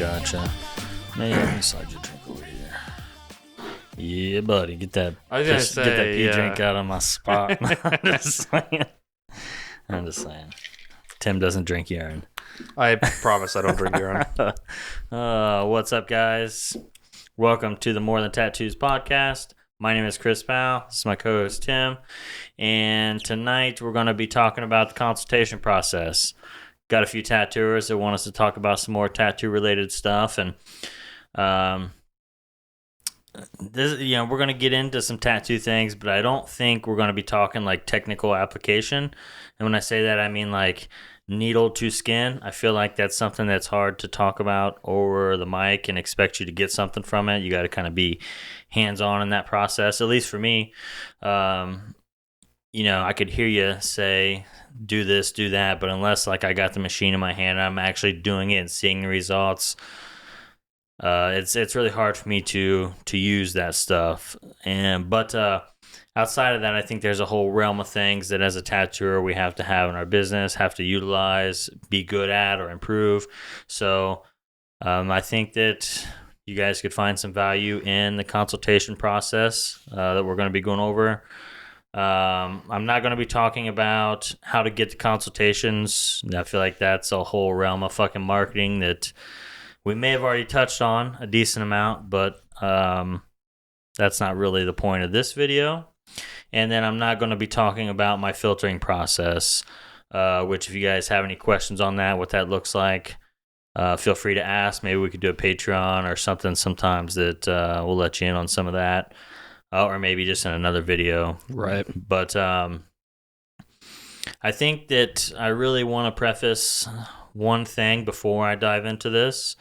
Gotcha. Man, let me slide your drink over here. Yeah, buddy, get that. I was gonna get that say, pea yeah. drink out of my spot. I'm just saying. Tim doesn't drink urine. I promise I don't drink urine. What's up, guys? Welcome to the More Than Tattoos podcast. My name is Chris Powell. This is my co-host Tim, and tonight we're going to be talking about the consultation process. Got a few tattooers that want us to talk about some more tattoo-related stuff, and this, we're going to get into some tattoo things, but I don't think we're going to be talking like technical application. And when I say that, I mean like needle to skin. I feel like that's something that's hard to talk about over the mic and expect you to get something from it. You got to kind of be hands-on in that process, at least for me. I could hear you say, do this, do that, but unless like I got the machine in my hand and I'm actually doing it and seeing the results, it's really hard for me to use that stuff. But outside of that, I think there's a whole realm of things that as a tattooer we have to have in our business, have to utilize, be good at, or improve. So I think that you guys could find some value in the consultation process that we're going to be going over. I'm not going to be talking about how to get the consultations. I feel like that's a whole realm of fucking marketing that we may have already touched on a decent amount, but that's not really the point of this video. And then I'm not going to be talking about my filtering process, which if you guys have any questions on that, what that looks like, feel free to ask. Maybe we could do a Patreon or something sometimes that we'll let you in on some of that, or maybe just in another video. Right. But I think that I really want to preface one thing before I dive into this,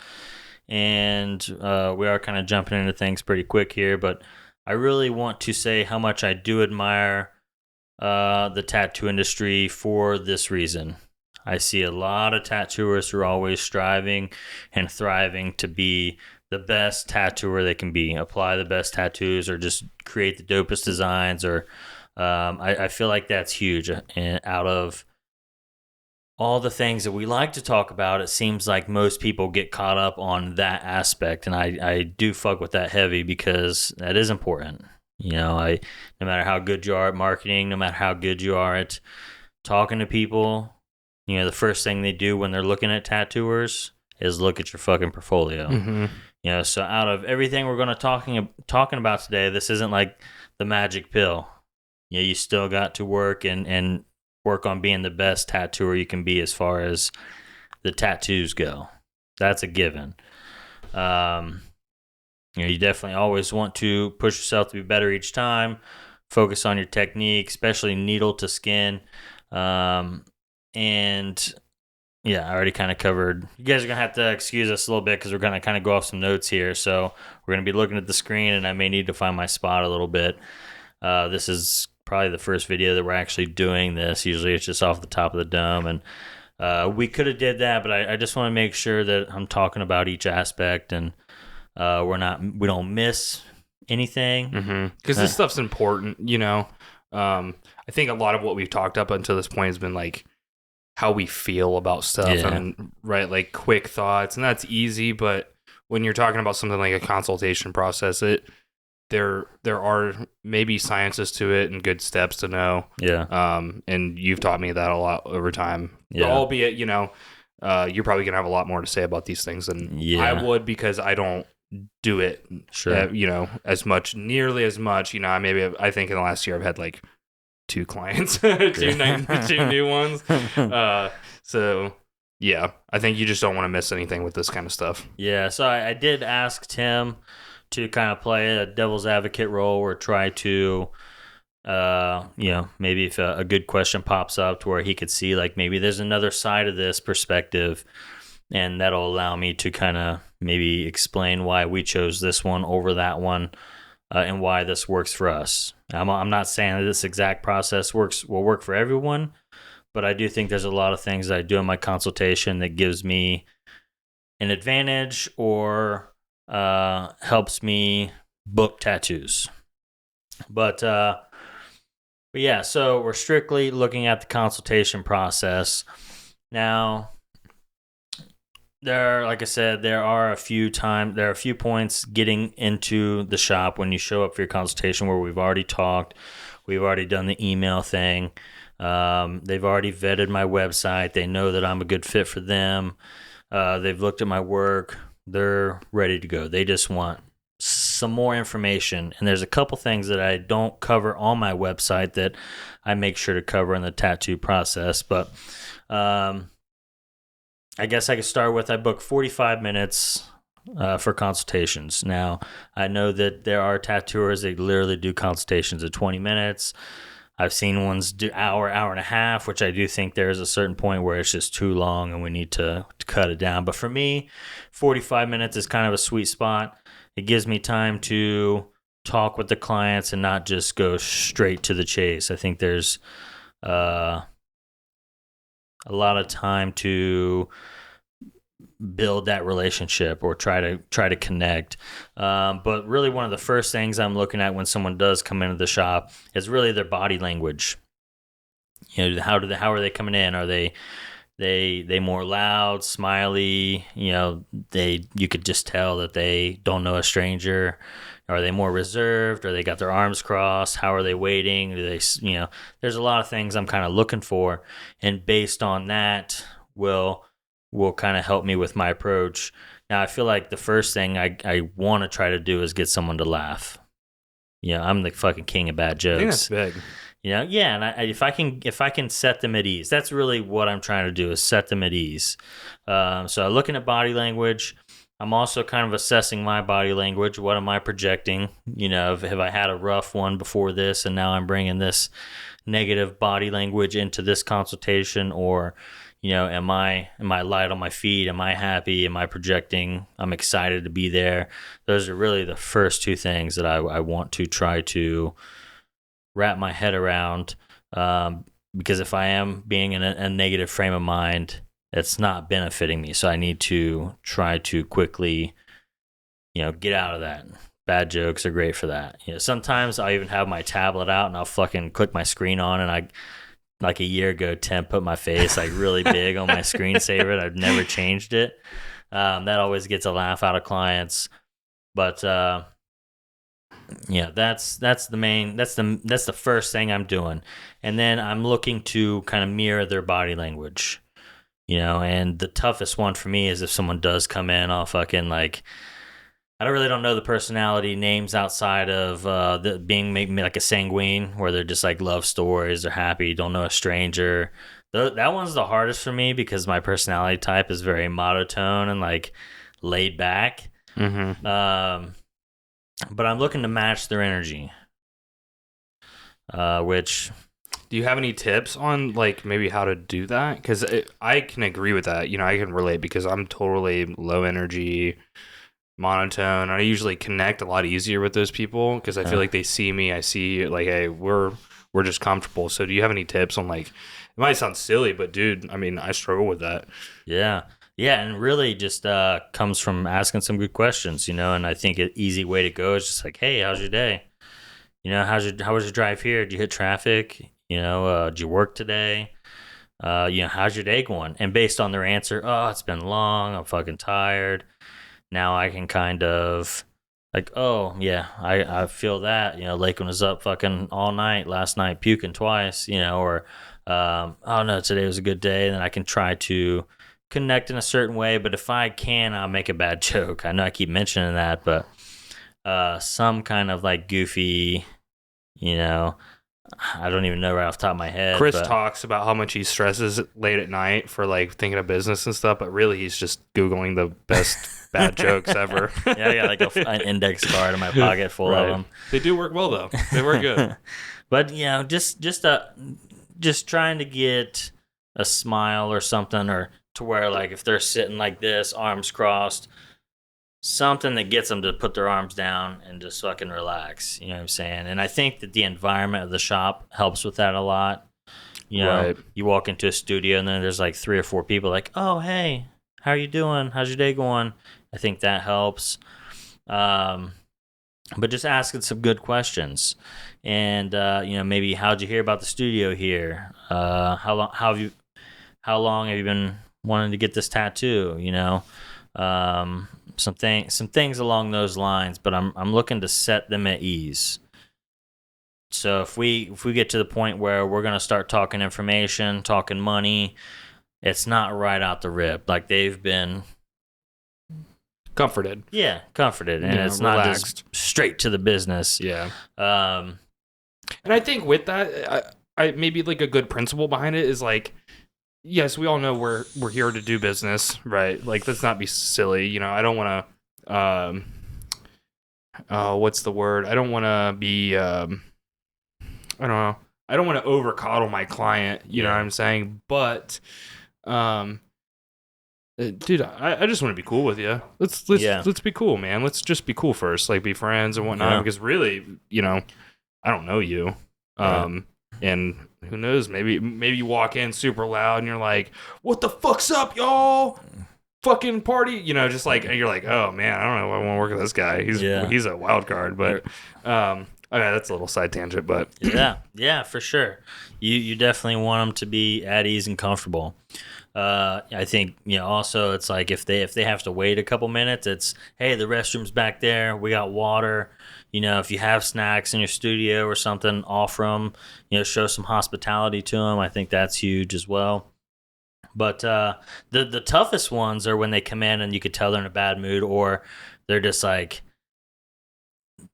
and we are kind of jumping into things pretty quick here, but I really want to say how much I do admire the tattoo industry for this reason. I see a lot of tattooers who are always striving and thriving to be the best tattooer they can be, apply the best tattoos, or just create the dopest designs, or I feel like that's huge. And out of all the things that we like to talk about, it seems like most people get caught up on that aspect, and I do fuck with that heavy because that is important. No matter how good you are at marketing, no matter how good you are at talking to people, the first thing they do when they're looking at tattooers is look at your fucking portfolio. Mm-hmm. So out of everything we're going to talking about today, this isn't like the magic pill. You still got to work and work on being the best tattooer you can be as far as the tattoos go. That's a given. You definitely always want to push yourself to be better each time. Focus on your technique, especially needle to skin. And yeah, I already kind of covered. You guys are going to have to excuse us a little bit because we're going to kind of go off some notes here. So we're going to be looking at the screen, and I may need to find my spot a little bit. This is probably the first video that we're actually doing this. Usually it's just off the top of the dome, and we could have did that, but I just want to make sure that I'm talking about each aspect, and we don't miss anything, because this stuff's important. I think a lot of what we've talked up until this point has been like how we feel about stuff, and right, like quick thoughts, and that's easy. But when you're talking about something like a consultation process, there are maybe sciences to it and good steps to know. And you've taught me that a lot over time. Albeit, you're probably gonna have a lot more to say about these things than I would, because I don't do it. Nearly as much. I think in the last year I've had like 2 clients, two new ones. So yeah, I think you just don't want to miss anything with this kind of stuff. Yeah. So I did ask Tim to kind of play a devil's advocate role, or try to, maybe if a good question pops up to where he could see like maybe there's another side of this perspective, and that'll allow me to kind of maybe explain why we chose this one over that one, and why this works for us. I'm not saying that this exact process will work for everyone, but I do think there's a lot of things that I do in my consultation that gives me an advantage, or helps me book tattoos. But yeah, so we're strictly looking at the consultation process. Now, like I said, there are a few points getting into the shop when you show up for your consultation where we've already talked, we've already done the email thing. They've already vetted my website. They know that I'm a good fit for them. They've looked at my work. They're ready to go. They just want some more information. And there's a couple things that I don't cover on my website that I make sure to cover in the tattoo process. But I guess I could start with I book 45 minutes for consultations. Now, I know that there are tattooers that literally do consultations at 20 minutes. I've seen ones do hour and a half, which I do think there's a certain point where it's just too long and we need to cut it down. But for me, 45 minutes is kind of a sweet spot. It gives me time to talk with the clients and not just go straight to the chase. I think there's a lot of time to build that relationship or try to connect. But really one of the first things I'm looking at when someone does come into the shop is really their body language. You know, how are they coming in? Are they more loud, smiley? You know, you could just tell that they don't know a stranger. Are they more reserved? Or they got their arms crossed? How are they waiting? Do they, there's a lot of things I'm kind of looking for, and based on that, will kind of help me with my approach. Now, I feel like the first thing I want to try to do is get someone to laugh. I'm the fucking king of bad jokes. I think that's big. Yeah, and if I can set them at ease, that's really what I'm trying to do, is set them at ease. So looking at body language, I'm also kind of assessing my body language. What am I projecting? Have I had a rough one before this, and now I'm bringing this negative body language into this consultation, or am I light on my feet? Am I happy? Am I projecting? I'm excited to be there. Those are really the first two things that I want to try to wrap my head around. Because if I am being in a negative frame of mind, it's not benefiting me. So I need to try to quickly, get out of that. Bad jokes are great for that. Sometimes I'll even have my tablet out and I'll fucking click my screen on, and like a year ago, Tim put my face like really big on my screensaver. I've never changed it. That always gets a laugh out of clients. But that's the first thing I'm doing, and then I'm looking to kind of mirror their body language. And the toughest one for me is if someone does come in all fucking like, I don't know the personality names outside of the being maybe like a sanguine, where they're just like love stories, they're happy, don't know a stranger. That one's the hardest for me because my personality type is very monotone and like laid back. Mm-hmm. But I'm looking to match their energy. Which, do you have any tips on like maybe how to do that? Because I can agree with that. I can relate because I'm totally low energy, monotone. I usually connect a lot easier with those people because I feel like they see me. I see like, hey, we're just comfortable. So do you have any tips on like? It might sound silly, but dude, I mean, I struggle with that. Yeah, and really just comes from asking some good questions, and I think an easy way to go is just like, hey, how's your day? How was your drive here? Did you hit traffic? Did you work today? How's your day going? And based on their answer, oh, it's been long. I'm fucking tired. Now I can kind of like, oh yeah, I feel that. Lakeland was up fucking all night last night, puking twice. Or oh no, today was a good day. And then I can try to connect in a certain way. But if I can, I'll make a bad joke. I know I keep mentioning that, but some kind of like goofy, I don't even know right off the top of my head. Chris talks about how much he stresses late at night for like thinking of business and stuff, but really he's just Googling the best bad jokes ever. Yeah, I got like an index card in my pocket full of them. They do work well though. They work good. But just trying to get a smile or something, or to where like if they're sitting like this, arms crossed, something that gets them to put their arms down and just fucking relax. You know what I'm saying? And I think that the environment of the shop helps with that a lot. Right. You walk into a studio and then there's like 3 or 4 people like, oh, hey, how are you doing? How's your day going? I think that helps. But just asking some good questions. And, maybe how'd you hear about the studio here? How long have you been wanting to get this tattoo, some things along those lines, but I'm looking to set them at ease. So if we get to the point where we're gonna start talking information, talking money, it's not right out the rip. Like they've been comforted, and it's not just straight to the business. Yeah. And I think with that, I maybe like a good principle behind it is like, yes, we all know we're here to do business, right? Like, let's not be silly. I don't want to. What's the word? I don't want to be. I don't know. I don't want to over coddle my client. You know what I'm saying? But, dude, I just want to be cool with you. Let's be cool, man. Let's just be cool first. Like, be friends and whatnot. Yeah. Because really, I don't know you. Right. And who knows, maybe you walk in super loud and you're like, what the fuck's up, y'all? Fucking party, just like, you're like, oh man, I don't know if I want to work with this guy. He's a wild card, but okay, that's a little side tangent, but yeah, for sure. You definitely want them to be at ease and comfortable. I think also it's like if they have to wait a couple minutes, it's, hey, the restroom's back there, we got water. If you have snacks in your studio or something, offer them, show some hospitality to them. I think that's huge as well. But the toughest ones are when they come in and you could tell they're in a bad mood, or they're just like,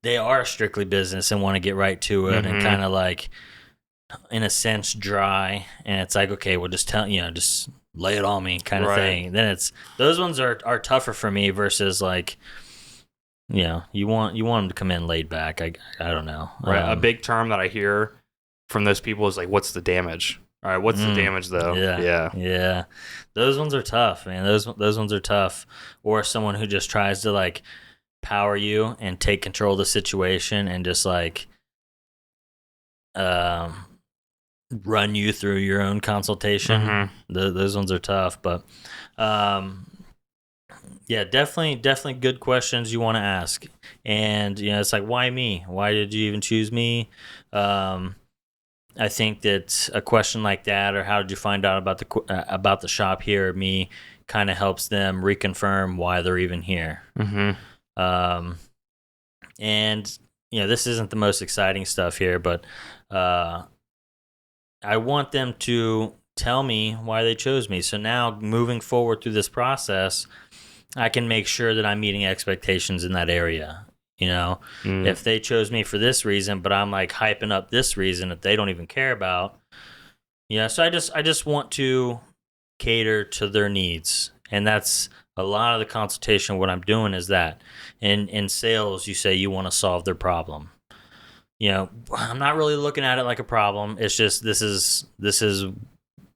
they are strictly business and want to get right to it, and kind of like, in a sense, dry. And it's like, okay, well, just just lay it on me kind of thing. Then those ones are tougher for me versus like, you want them to come in laid back. I don't know. Right. A big term that I hear from those people is like, what's the damage? All right, what's the damage though? Yeah. Those ones are tough, man. Those ones are tough. Or someone who just tries to like power you and take control of the situation and just like run you through your own consultation. Those ones are tough, but yeah, definitely good questions you want to ask. And it's like, why me? Why did you even choose me? I think that a question like that, or how did you find out about the shop here, or me, kind of helps them reconfirm why they're even here. And this isn't the most exciting stuff here, but I want them to tell me why they chose me. So now, moving forward through this process, I can make sure that I'm meeting expectations in that area. If they chose me for this reason, but I'm like hyping up this reason that they don't even care about. So I just want to cater to their needs. And that's a lot of the consultation. What I'm doing is that in sales, you say you want to solve their problem. I'm not really looking at it like a problem. It's just, this is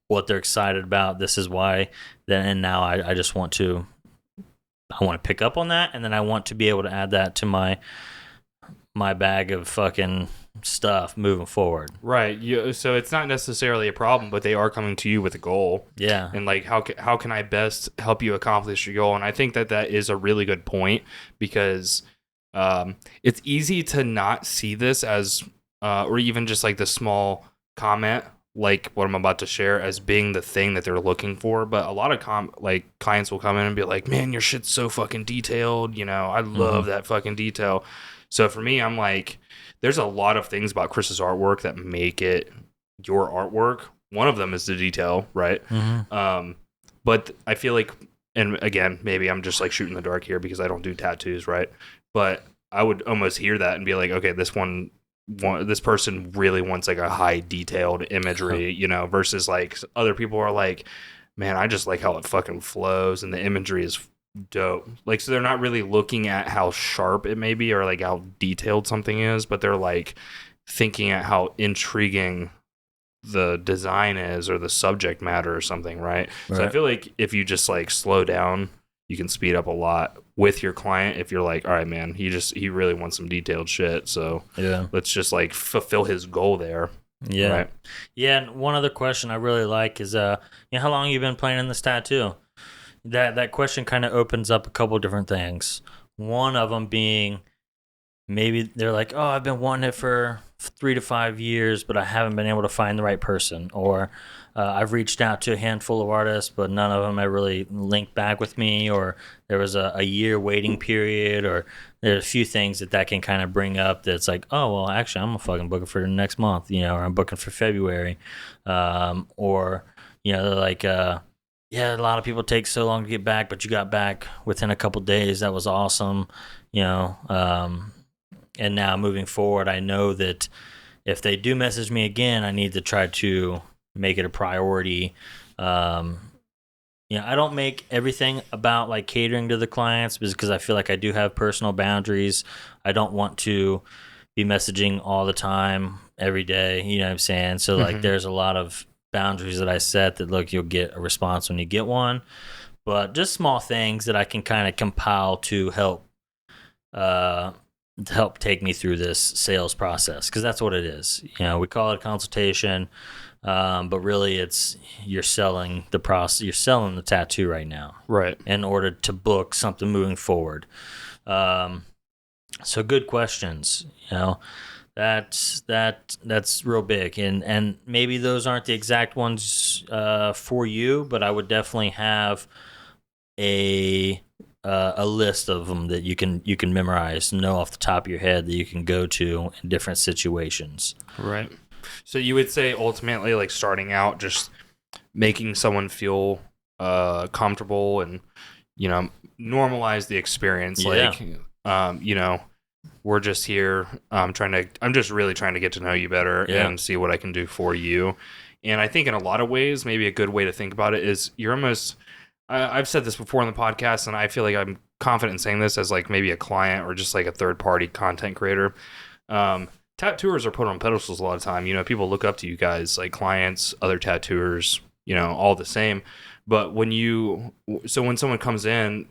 what they're excited about. This is why. And now I just want to pick up on that, and then I want to be able to add that to my bag of fucking stuff moving forward. Right. So it's not necessarily a problem, but they are coming to you with a goal. Yeah. And like, how can I best help you accomplish your goal? And I think that is a really good point, because it's easy to not see this as, or even just like the small comment, like what I'm about to share, as being the thing that they're looking for. But a lot of clients will come in and be like, man, your shit's so fucking detailed. I love that fucking detail. So for me, I'm like, there's a lot of things about Chris's artwork that make it your artwork. One of them is the detail, right? But I feel like, and again, maybe I'm just like shooting the dark here because I don't do tattoos, right? But I would almost hear that and be like, okay, this person really wants like a high detailed imagery, versus like other people are like, man, I just like how it fucking flows and the imagery is dope. Like, so they're not really looking at how sharp it may be or like how detailed something is, but they're like thinking at how intriguing the design is or the subject matter or something, right? So I feel like if you just like slow down, you can speed up a lot with your client. If you're like, all right, man, he really wants some detailed shit, so let's just like fulfill his goal there. Right? And one other question I really like is how long you been planning this tattoo? That question kind of opens up a couple of different things. One of them being, maybe they're like, oh, I've been wanting it for 3 to 5 years, but I haven't been able to find the right person. Or I've reached out to a handful of artists, but none of them have really linked back with me. Or there was a year waiting period. Or there's a few things that can kind of bring up that's like, oh, well, actually, I'm fucking booking for next month, or I'm booking for February. Or, they're like, yeah, a lot of people take so long to get back, but you got back within a couple days. That was awesome, you know. And now moving forward, I know that if they do message me again, I need to try to make it a priority. I don't make everything about like catering to the clients because I feel like I do have personal boundaries. I don't want to be messaging all the time, every day. You know what I'm saying? So like, there's a lot of boundaries that I set that look, you'll get a response when you get one, but just small things that I can kind of compile to help take me through this sales process, because that's what it is. We call it a consultation, but really it's you're selling the process. You're selling the tattoo right now, right? In order to book something moving forward. So good questions. That's real big, and maybe those aren't the exact ones for you, but I would definitely have a list of them that you can memorize, know off the top of your head, that you can go to in different situations. Right. So you would say ultimately, like, starting out, just making someone feel comfortable and normalize the experience. Yeah. Like, we're just here. I'm just really trying to get to know you better and see what I can do for you. And I think in a lot of ways, maybe a good way to think about it is you're almost, I've said this before on the podcast, and I feel like I'm confident in saying this as like maybe a client or just like a third party content creator. Tattooers are put on pedestals a lot of time. People look up to you guys, like clients, other tattooers, all the same. But when someone comes in,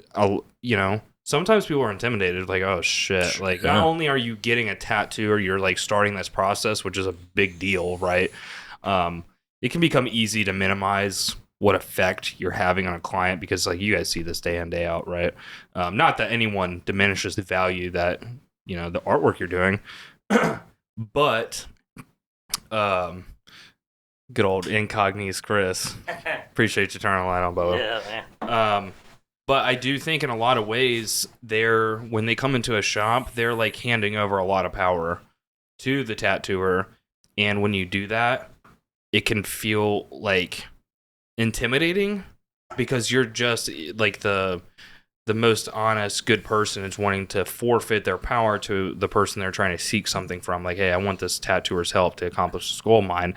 sometimes people are intimidated, like, oh shit, like not only are you getting a tattoo or you're like starting this process, which is a big deal, right? It can become easy to minimize what effect you're having on a client, because like you guys see this day in, day out, right? Not that anyone diminishes the value that, the artwork you're doing, but good old incognito Chris. Appreciate you turning the light on, Bobo. Yeah, man. But I do think in a lot of ways, when they come into a shop, they're like handing over a lot of power to the tattooer. And when you do that, it can feel like intimidating, because you're just like the most honest, good person is wanting to forfeit their power to the person they're trying to seek something from. Like, hey, I want this tattooer's help to accomplish this goal of mine.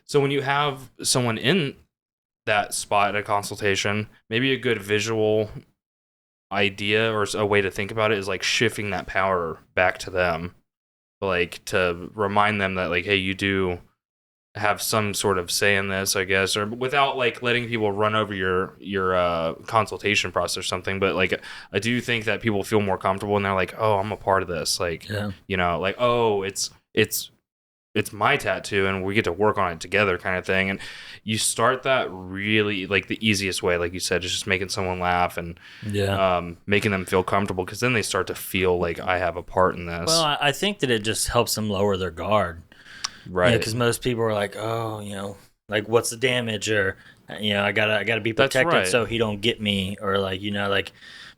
So when you have someone in that spot at a consultation, maybe a good visual idea or a way to think about it is like shifting that power back to them, like to remind them that like, hey, you do have some sort of say in this, I guess, or without like letting people run over your consultation process or something. But like, I do think that people feel more comfortable and they're like, oh, I'm a part of this. Like, like, oh, it's my tattoo and we get to work on it together, kind of thing. And you start that really, like, the easiest way, like you said, is just making someone laugh and making them feel comfortable, because then they start to feel like I have a part in this. Well, I think that it just helps them lower their guard. Right. Because most people are like, oh, like, what's the damage? Or, I gotta be protected so he don't get me. Or like,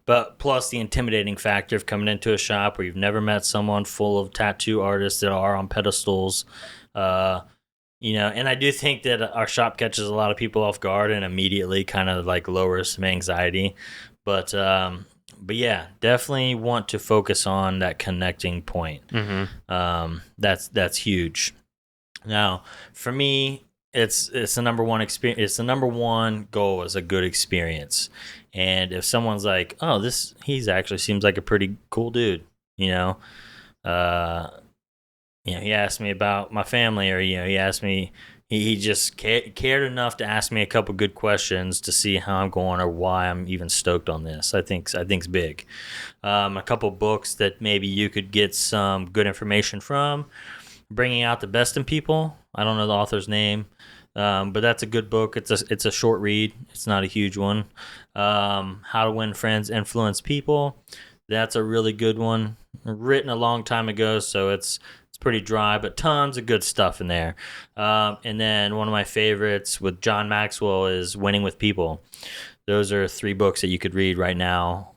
but plus the intimidating factor of coming into a shop where you've never met someone full of tattoo artists that are on pedestals. And I do think that our shop catches a lot of people off guard and immediately kind of like lowers some anxiety. But yeah, definitely want to focus on that connecting point. That's huge. Now, for me, it's the number one experience. It's the number one goal is a good experience. And if someone's like, oh, he's actually seems like a pretty cool dude, he asked me about my family, or he asked me, he just cared enough to ask me a couple good questions to see how I'm going or why I'm even stoked on this. I think's big. A couple books that maybe you could get some good information from. Bringing Out the Best in People. I don't know the author's name, but that's a good book. It's a short read. It's not a huge one. How to Win Friends, Influence People. That's a really good one. Written a long time ago, so it's It's pretty dry, but tons of good stuff in there. And then one of my favorites with John Maxwell is Winning with People. Those are 3 books that you could read right now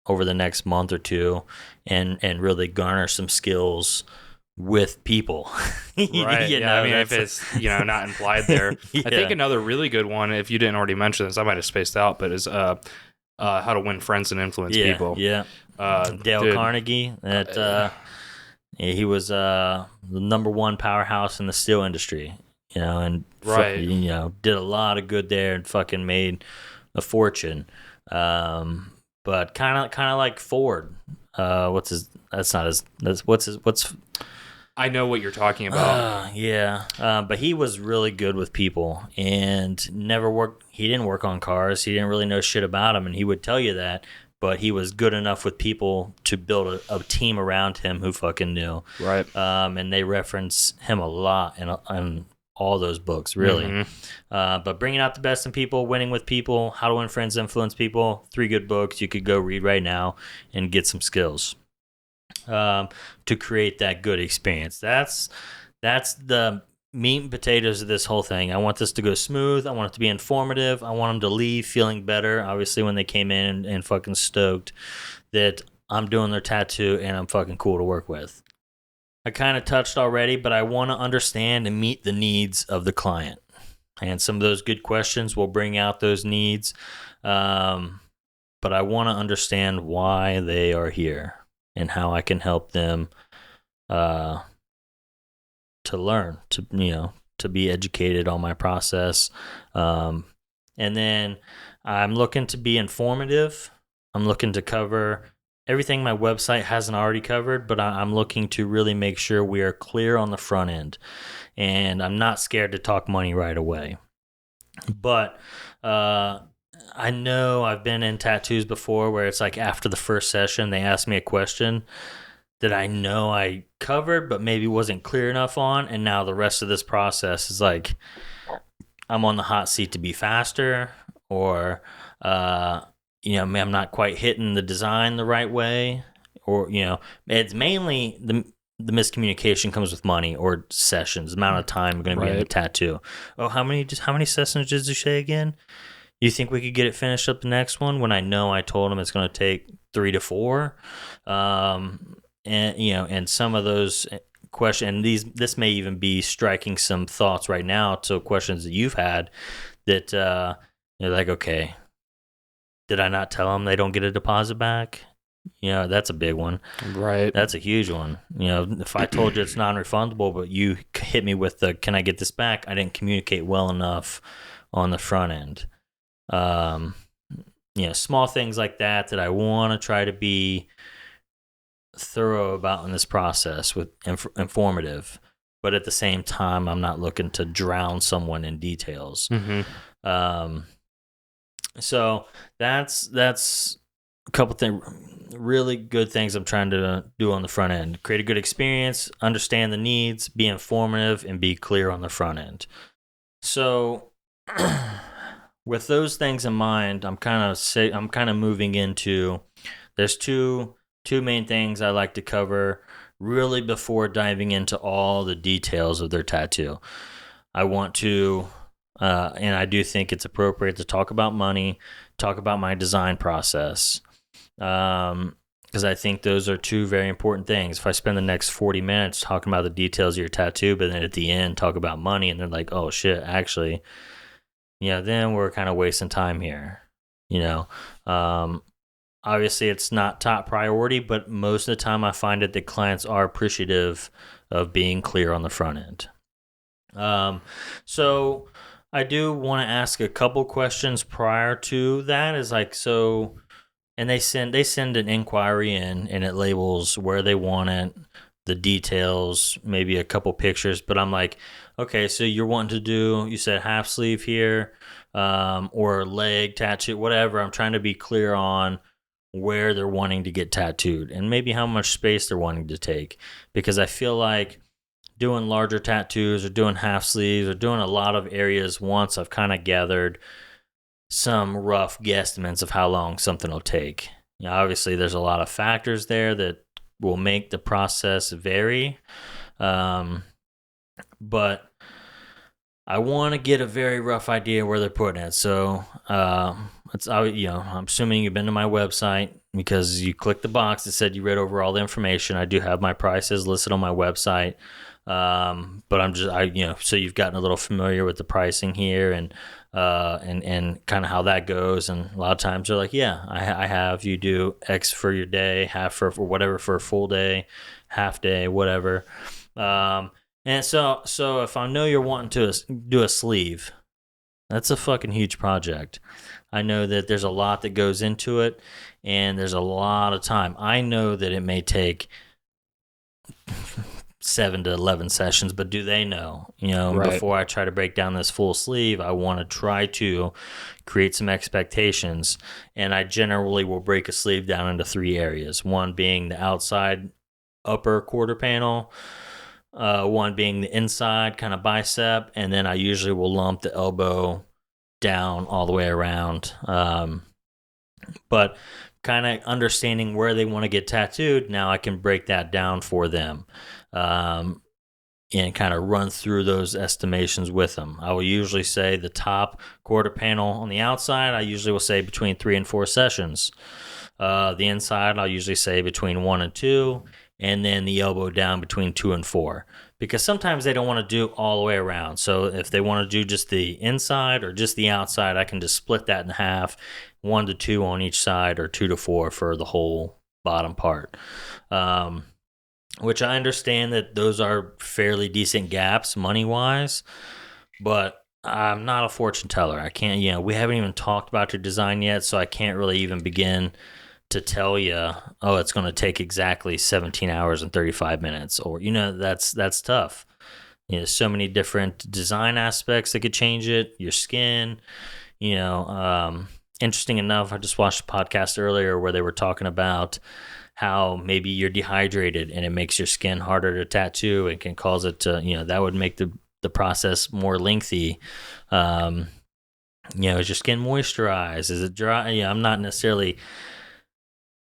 over the next month or two and really garner some skills with people. Right. Yeah. I mean, if it's, not implied there. Yeah. I think another really good one, if you didn't already mention this, I might have spaced out, but is How to Win Friends and Influence People. Yeah. Dale Carnegie. He was the number 1 powerhouse in the steel industry, and right. Did a lot of good there and fucking made a fortune. But kind of like Ford. What's I know what you're talking about. Yeah. But he was really good with people and he didn't work on cars. He didn't really know shit about them, and he would tell you that, but he was good enough with people to build a team around him who fucking knew. Right. And they reference him a lot in all those books, really. Mm-hmm. But Bringing Out the Best in People, Winning with People, How to Win Friends, Influence People, 3 good books you could go read right now and get some skills to create that good experience. That's the meat and potatoes of this whole thing. I want this to go smooth. I want it to be informative. I want them to leave feeling better, obviously, when they came in and fucking stoked that I'm doing their tattoo and I'm fucking cool to work with. I kind of touched already, but I want to understand and meet the needs of the client. And some of those good questions will bring out those needs. But I want to understand why they are here and how I can help them to learn, to be educated on my process. And then I'm looking to be informative. I'm looking to cover everything my website hasn't already covered, but I'm looking to really make sure we are clear on the front end. And I'm not scared to talk money right away. But I know I've been in tattoos before where it's like after the first session, they ask me a question that I know I covered, but maybe wasn't clear enough on. And now the rest of this process is like I'm on the hot seat to be faster, or I'm not quite hitting the design the right way, or it's mainly the miscommunication comes with money or sessions, the amount of time going to be in the tattoo. Oh, how many sessions did you say again? You think we could get it finished up the next one, when I know I told him it's going to take 3 to 4? And some of those questions, and this may even be striking some thoughts right now to questions that you've had that you're like, okay, did I not tell them they don't get a deposit back? That's a big one. Right. That's a huge one. If I told you it's non-refundable, but you hit me with the, can I get this back? I didn't communicate well enough on the front end. Small things like that I want to try to be thorough about in this process with informative, but at the same time, I'm not looking to drown someone in details. Mm-hmm. So that's a couple things, really good things I'm trying to do on the front end. Create a good experience, understand the needs, be informative, and be clear on the front end. So with those things in mind, I'm kind of moving into, there's two main things I like to cover really before diving into all the details of their tattoo. I want to, and I do think it's appropriate to talk about money, talk about my design process, because I think those are 2 very important things. If I spend the next 40 minutes talking about the details of your tattoo, but then at the end talk about money, and they're like, oh shit, actually, then we're kind of wasting time here. Obviously, it's not top priority, but most of the time I find it that clients are appreciative of being clear on the front end. So I do want to ask a couple questions prior to that. Is like, so, and they send an inquiry in, and it labels where they want it, the details, maybe a couple pictures. But I'm like, okay, so you're wanting to do, you said half sleeve here, or leg tattoo, whatever. I'm trying to be clear on where they're wanting to get tattooed and maybe how much space they're wanting to take, because I feel like doing larger tattoos or doing half sleeves or doing a lot of areas once, I've kind of gathered some rough guesstimates of how long something will take. Obviously there's a lot of factors there that will make the process vary. But I want to get a very rough idea where they're putting it. So, I'm assuming you've been to my website because you clicked the box that said you read over all the information. I do have my prices listed on my website. But so you've gotten a little familiar with the pricing here and kind of how that goes. And a lot of times they're like, yeah, I have you do X for your day, half for whatever for a full day, half day, whatever. And so if I know you're wanting to do a sleeve, that's a fucking huge project. I know that there's a lot that goes into it, and there's a lot of time. I know that it may take 7 to 11 sessions, but do they know? Right. Before I try to break down this full sleeve, I want to try to create some expectations, and I generally will break a sleeve down into 3 areas. One being the outside upper quarter panel, one being the inside kind of bicep, and then I usually will lump the elbow down all the way around. But kind of understanding where they want to get tattooed, now I can break that down for them, and kind of run through those estimations with them. I will usually say the top quarter panel on the outside, I usually will say between 3 and 4 sessions. The inside, I'll usually say between 1 and 2, and then the elbow down between 2 and 4. Because sometimes they don't want to do all the way around. So if they want to do just the inside or just the outside, I can just split that in half, 1 to 2 on each side, or 2 to 4 for the whole bottom part. Which I understand that those are fairly decent gaps money-wise, but I'm not a fortune teller. I can't, we haven't even talked about your design yet, so I can't really even begin to tell you, oh, it's going to take exactly 17 hours and 35 minutes, or, that's tough. So many different design aspects that could change it, your skin, interesting enough, I just watched a podcast earlier where they were talking about how maybe you're dehydrated and it makes your skin harder to tattoo and can cause it to, that would make the process more lengthy. Is your skin moisturized? Is it dry? I'm not necessarily,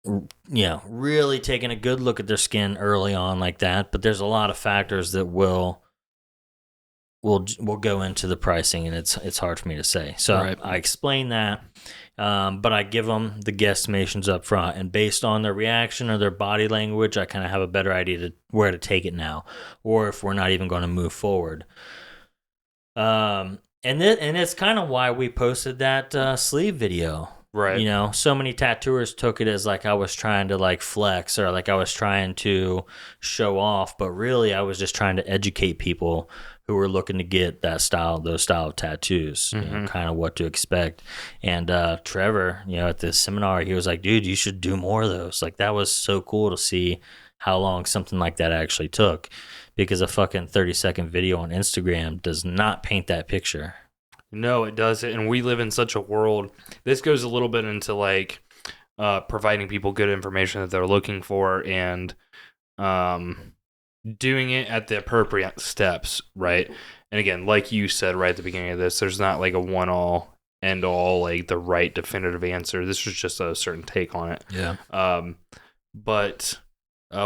really taking a good look at their skin early on like that, but there's a lot of factors that will go into the pricing, and it's hard for me to say. So right. I explain that. But I give them the guesstimations up front, and based on their reaction or their body language, I kind of have a better idea to where to take it now, or if we're not even going to move forward. And it's kind of why we posted that sleeve video. Right. So many tattooers took it as like I was trying to like flex or like I was trying to show off, but really I was just trying to educate people who were looking to get those style of tattoos, kind of what to expect. And Trevor, at the seminar, he was like, dude, you should do more of those. Like, that was so cool to see how long something like that actually took, because a fucking 30-second video on Instagram does not paint that picture. No, it doesn't. And we live in such a world. This goes a little bit into like providing people good information that they're looking for, and doing it at the appropriate steps, right? And again, like you said right at the beginning of this, there's not like a one-all, end-all, like the right definitive answer. This was just a certain take on it. Yeah. But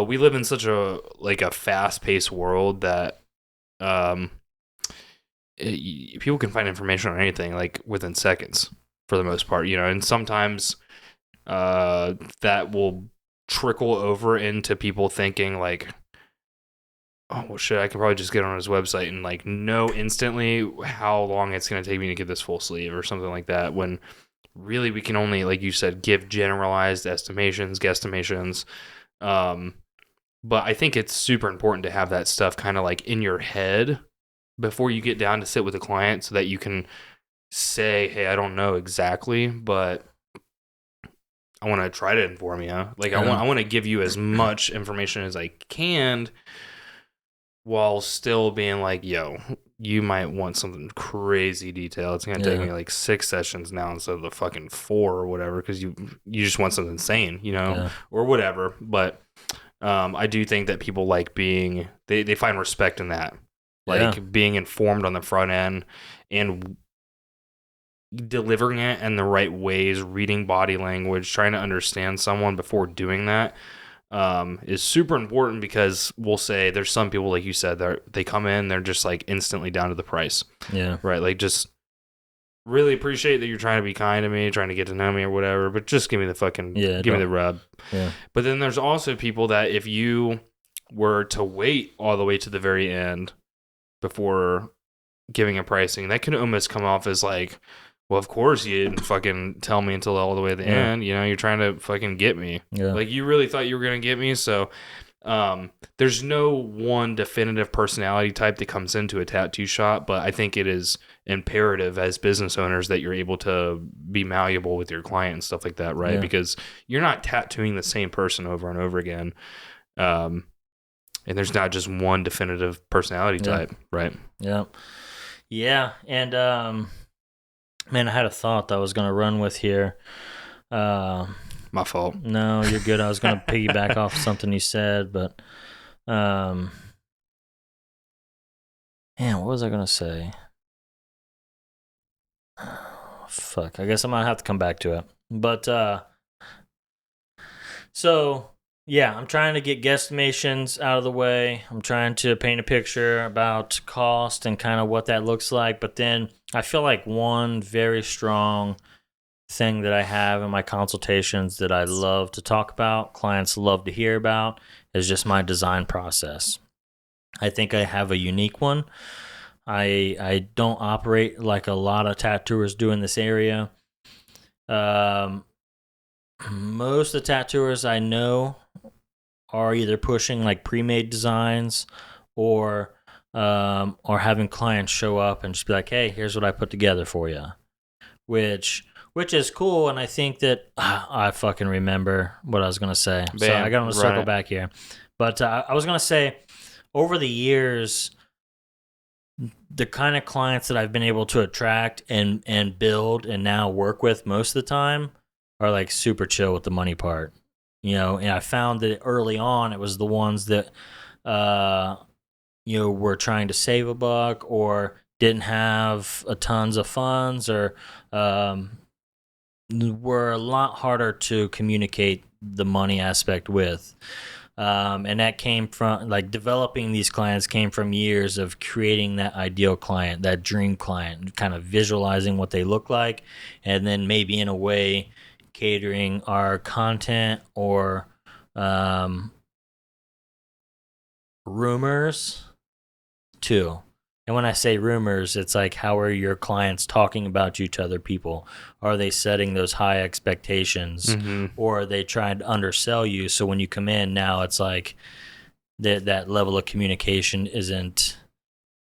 we live in such a fast-paced world that people can find information on anything like within seconds for the most part, and sometimes that will trickle over into people thinking like, oh, well, shit, I can probably just get on his website and like know instantly how long it's going to take me to get this full sleeve or something like that, when really we can only, like you said, give generalized estimations, guesstimations. But I think it's super important to have that stuff kind of like in your head before you get down to sit with a client, so that you can say, hey, I don't know exactly, but I want to try to inform you. Like, I want to give you as much information as I can, while still being like, yo, you might want something crazy detailed. It's going to take me like 6 sessions now instead of the fucking 4 or whatever, because you just want something insane, or whatever. But I do think that people like being, they find respect in that. Like being informed on the front end and delivering it in the right ways, reading body language, trying to understand someone before doing that. is super important, because we'll say there's some people, like you said, they come in, they're just like instantly down to the price. Yeah. Right. Like, just really appreciate that you're trying to be kind to me, trying to get to know me or whatever, but just give me the fucking, give me the rub. Yeah. But then there's also people that if you were to wait all the way to the very end before giving a pricing, that could almost come off as like, well, of course you didn't fucking tell me until all the way to the end. You know, you're trying to fucking get me. Yeah. Like, you really thought you were going to get me. So there's no one definitive personality type that comes into a tattoo shop, but I think it is imperative as business owners that you're able to be malleable with your client and stuff like that, right? Because you're not tattooing the same person over and over again. And there's not just one definitive personality type, right? Yeah. Yeah. And, man, I had a thought that I was going to run with here. My fault. No, you're good. I was going to piggyback off something you said, but, man, what was I going to say? Fuck. I guess I might have to come back to it. But, so, yeah, I'm trying to get guesstimations out of the way. I'm trying to paint a picture about cost and kind of what that looks like. But then I feel like one very strong thing that I have in my consultations that I love to talk about, clients love to hear about, is just my design process. I think I have a unique one. I don't operate like a lot of tattooers do in this area. Most of the tattooers I know are either pushing like pre-made designs or having clients show up and just be like, hey, here's what I put together for you, which is cool. And I think that I fucking remember what I was going to say. Bam, so I got to circle back here. But I was going to say, over the years, the kind of clients that I've been able to attract and build and now work with most of the time are like super chill with the money part. You know, and I found that early on, it was the ones that, you know, were trying to save a buck or didn't have tons of funds or were a lot harder to communicate the money aspect with. And that came from, like, developing these clients came from years of creating that ideal client, that dream client, kind of visualizing what they look like, and then maybe in a way catering our content or rumors too. And when I say rumors, it's like, how are your clients talking about you to other people? Are they setting those high expectations, or are they trying to undersell you? So when you come in now, it's like that level of communication isn't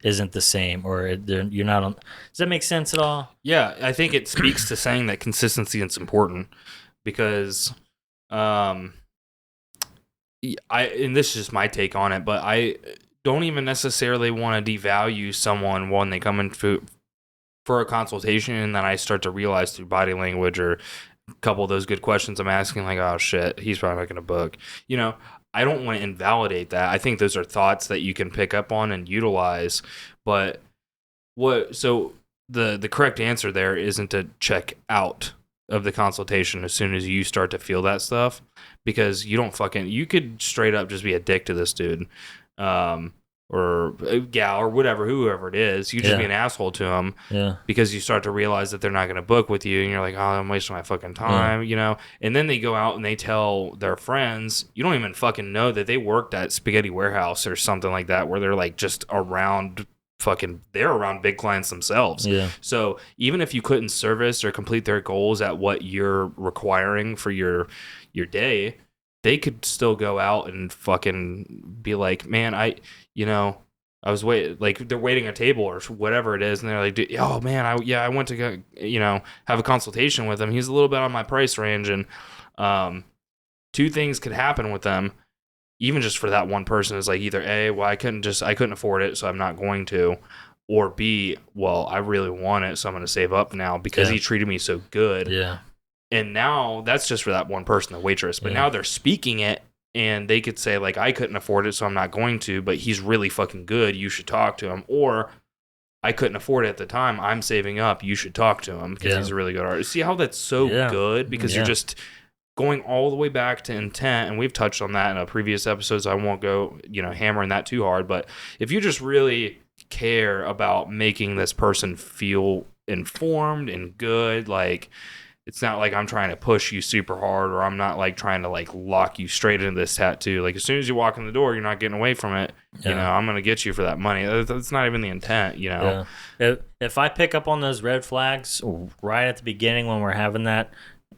the same, or you're not on. Does that make sense at all? Yeah, I think it speaks to saying that consistency is important, because and this is just my take on it, but I don't even necessarily want to devalue someone when they come in for a consultation, and then I start to realize through body language or a couple of those good questions I'm asking, like, oh shit, he's probably not going to book. You know, I don't want to invalidate that. I think those are thoughts that you can pick up on and utilize. But so the correct answer there isn't to check out of the consultation as soon as you start to feel that stuff, because you could straight up just be a dick to this dude. Or a gal or whoever it is, you just be an asshole to them because you start to realize that they're not going to book with you, and you're like, oh, I'm wasting my fucking time, you know? And then they go out and they tell their friends, you don't even fucking know that they worked at Spaghetti Warehouse or something like that, where they're like just around they're around big clients themselves. Yeah. So even if you couldn't service or complete their goals at what you're requiring for your day, they could still go out and fucking be like, man, I was they're waiting a table or whatever it is, and they're like, oh man, I went to go, have a consultation with him. He's a little bit on my price range, and two things could happen with them, even just for that one person. Is like, either A, well, I couldn't afford it, so I'm not going to, or B, well, I really want it, so I'm going to save up now because he treated me so good. Yeah. And now that's just for that one person, the waitress. But now they're speaking it, and they could say, like, I couldn't afford it, so I'm not going to, but he's really fucking good. You should talk to him. Or I couldn't afford it at the time. I'm saving up. You should talk to him because he's a really good artist. See how that's so good? Because you're just going all the way back to intent, and we've touched on that in a previous episode, so I won't go, hammering that too hard. But if you just really care about making this person feel informed and good, like, it's not like I'm trying to push you super hard, or I'm not like trying to like lock you straight into this tattoo. Like, as soon as you walk in the door, you're not getting away from it. I'm going to get you for that money. That's not even the intent, Yeah. If I pick up on those red flags right at the beginning when we're having that,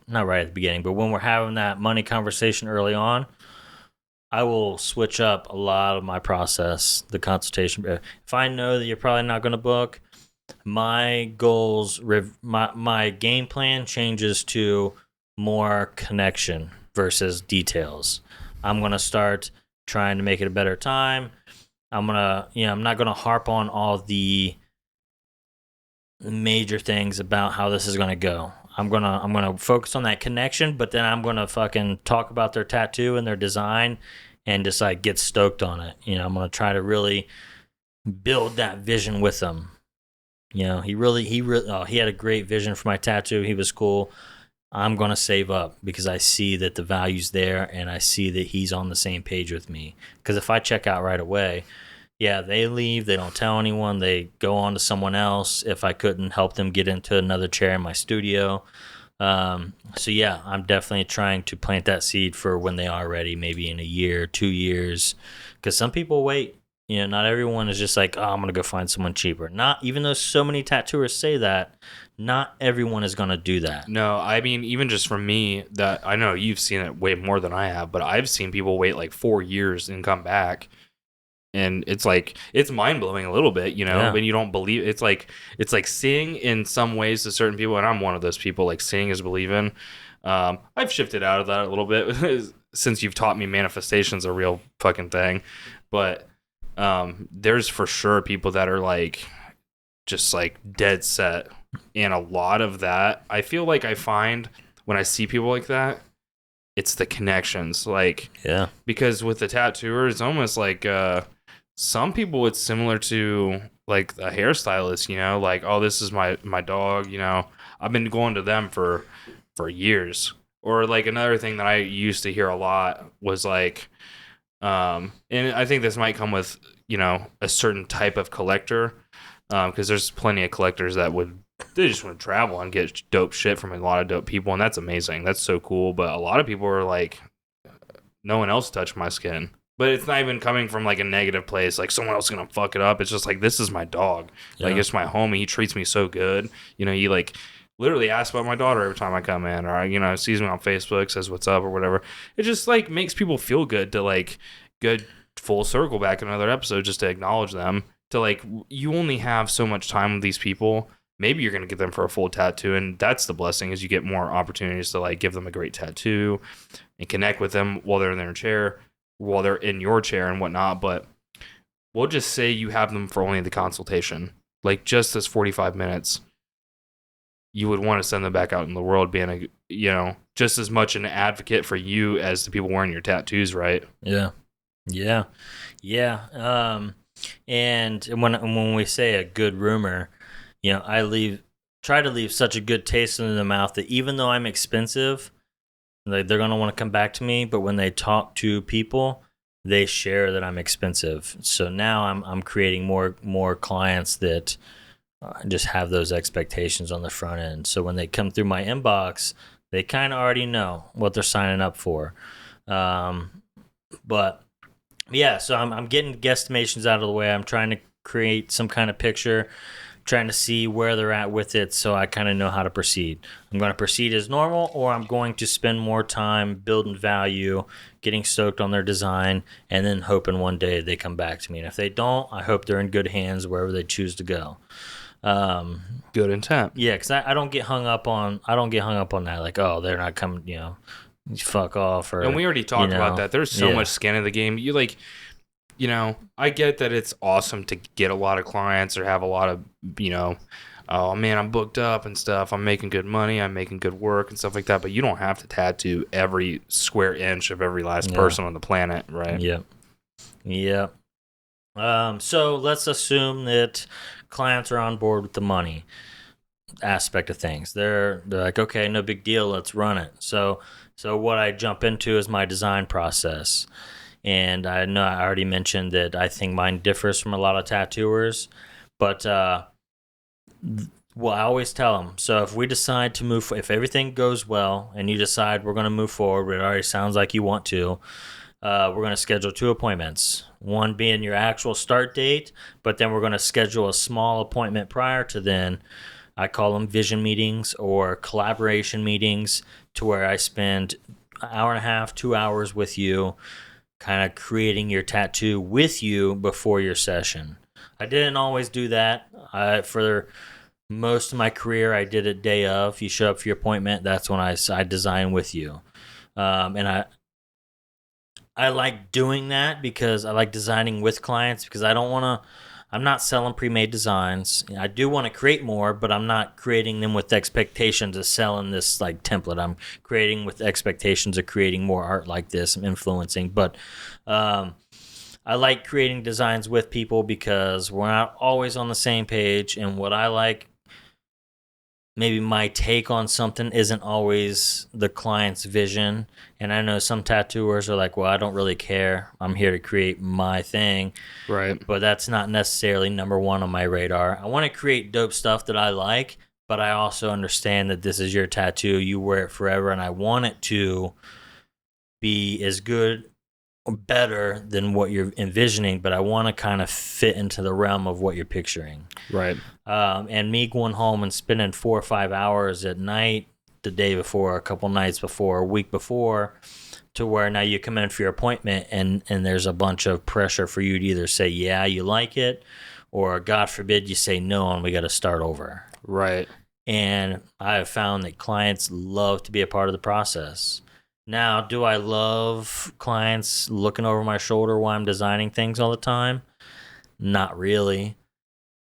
not right at the beginning, but when we're having that money conversation early on, I will switch up a lot of my process, the consultation. If I know that you're probably not going to book, my goals, my game plan changes to more connection versus details. I'm going to start trying to make it a better time. I'm not going to harp on all the major things about how this is going to go. I'm gonna focus on that connection, but then I'm gonna fucking talk about their tattoo and their design, and just like get stoked on it. I'm gonna try to really build that vision with them. He had a great vision for my tattoo. He was cool. I'm gonna save up because I see that the value's there, and I see that he's on the same page with me. Because if I check out right away, yeah, they leave. They don't tell anyone. They go on to someone else if I couldn't help them get into another chair in my studio. So, yeah, I'm definitely trying to plant that seed for when they are ready, maybe in a year, 2 years. Because some people wait. Not everyone is just like, oh, I'm going to go find someone cheaper. Not even though so many tattooers say that, not everyone is going to do that. No, I mean, even just for me, that I know you've seen it way more than I have, but I've seen people wait like 4 years and come back. And it's like, it's mind blowing a little bit, when you don't believe. It's like seeing in some ways to certain people, and I'm one of those people. Like, seeing is believing. I've shifted out of that a little bit since you've taught me manifestation's a real fucking thing. But there's for sure people that are like just like dead set, and a lot of that I feel like I find when I see people like that, it's the connections. Like, yeah, because with the tattooer, it's almost like some people, it's similar to like a hairstylist, like, oh, this is my dog, I've been going to them for years. Or like another thing that I used to hear a lot was like, and I think this might come with, a certain type of collector, because there's plenty of collectors that they just want to travel and get dope shit from a lot of dope people, and that's amazing. That's so cool. But a lot of people are like, no one else touched my skin. But it's not even coming from like a negative place, like someone else is gonna fuck it up. It's just like, this is my dog. Yeah. Like, it's my homie. He treats me so good. He like literally asks about my daughter every time I come in, or sees me on Facebook, says what's up or whatever. It just like makes people feel good to like good full circle back in another episode, just to acknowledge them. To like, you only have so much time with these people. Maybe you're gonna get them for a full tattoo, and that's the blessing, is you get more opportunities to like give them a great tattoo and connect with them while they're in their chair, while they're in your chair and whatnot. But we'll just say you have them for only the consultation, like just this 45 minutes. You would want to send them back out in the world being just as much an advocate for you as the people wearing your tattoos, right? Yeah. And when we say a good rumor, I try to leave such a good taste in the mouth that even though I'm expensive, like, they're gonna want to come back to me. But when they talk to people, they share that I'm expensive. So now I'm creating more clients that just have those expectations on the front end. So when they come through my inbox, they kind of already know what they're signing up for. But yeah, so I'm getting guesstimations out of the way. I'm trying to create some kind of picture, trying to see where they're at with it, so I kind of know how to proceed. I'm going to proceed as normal, or I'm going to spend more time building value, getting stoked on their design, and then hoping one day they come back to me. And if they don't, I hope they're in good hands wherever they choose to go. Good intent. Yeah, because I don't get hung up on that. Like, oh, they're not coming, fuck off. And we already talked about that. There's so much skin in the game. You like, I get that it's awesome to get a lot of clients or have a lot of, oh man, I'm booked up and stuff. I'm making good money. I'm making good work and stuff like that. But you don't have to tattoo every square inch of every last person on the planet, right? Yeah. So let's assume that clients are on board with the money. aspect of things. They're like, okay, no big deal, let's run it. So what I jump into is my design process. And I know I already mentioned that I think mine differs from a lot of tattooers, but well, I always tell them. So if we decide to move, if everything goes well, and you decide we're going to move forward, it already sounds like you want to. We're going to schedule 2 appointments. One being your actual start date, but then we're going to schedule a small appointment prior to then. I call them vision meetings or collaboration meetings, to where I spend an hour and a half, 2 hours with you, kind of creating your tattoo with you before your session. I didn't always do that. For most of my career, I did it day of. You show up for your appointment. That's when I design with you. And I like doing that because I like designing with clients, because I'm not selling pre-made designs. I do want to create more, but I'm not creating them with expectations of selling this like template. I'm creating with expectations of creating more art like this. I'm influencing, but I like creating designs with people because we're not always on the same page, and what I like, maybe my take on something, isn't always the client's vision. And I know some tattooers are like, well, I don't really care. I'm here to create my thing. Right. But that's not necessarily number one on my radar. I want to create dope stuff that I like, but I also understand that this is your tattoo. You wear it forever, and I want it to be as good or better than what you're envisioning, but I want to kind of fit into the realm of what you're picturing. Right. And me going home and spending 4 or 5 hours at night, the day before, a couple nights before, a week before, to where now you come in for your appointment, and there's a bunch of pressure for you to either say, yeah, you like it, or God forbid you say no and we got to start over. Right. And I have found that clients love to be a part of the process. Now, do I love clients looking over my shoulder while I'm designing things all the time? Not really.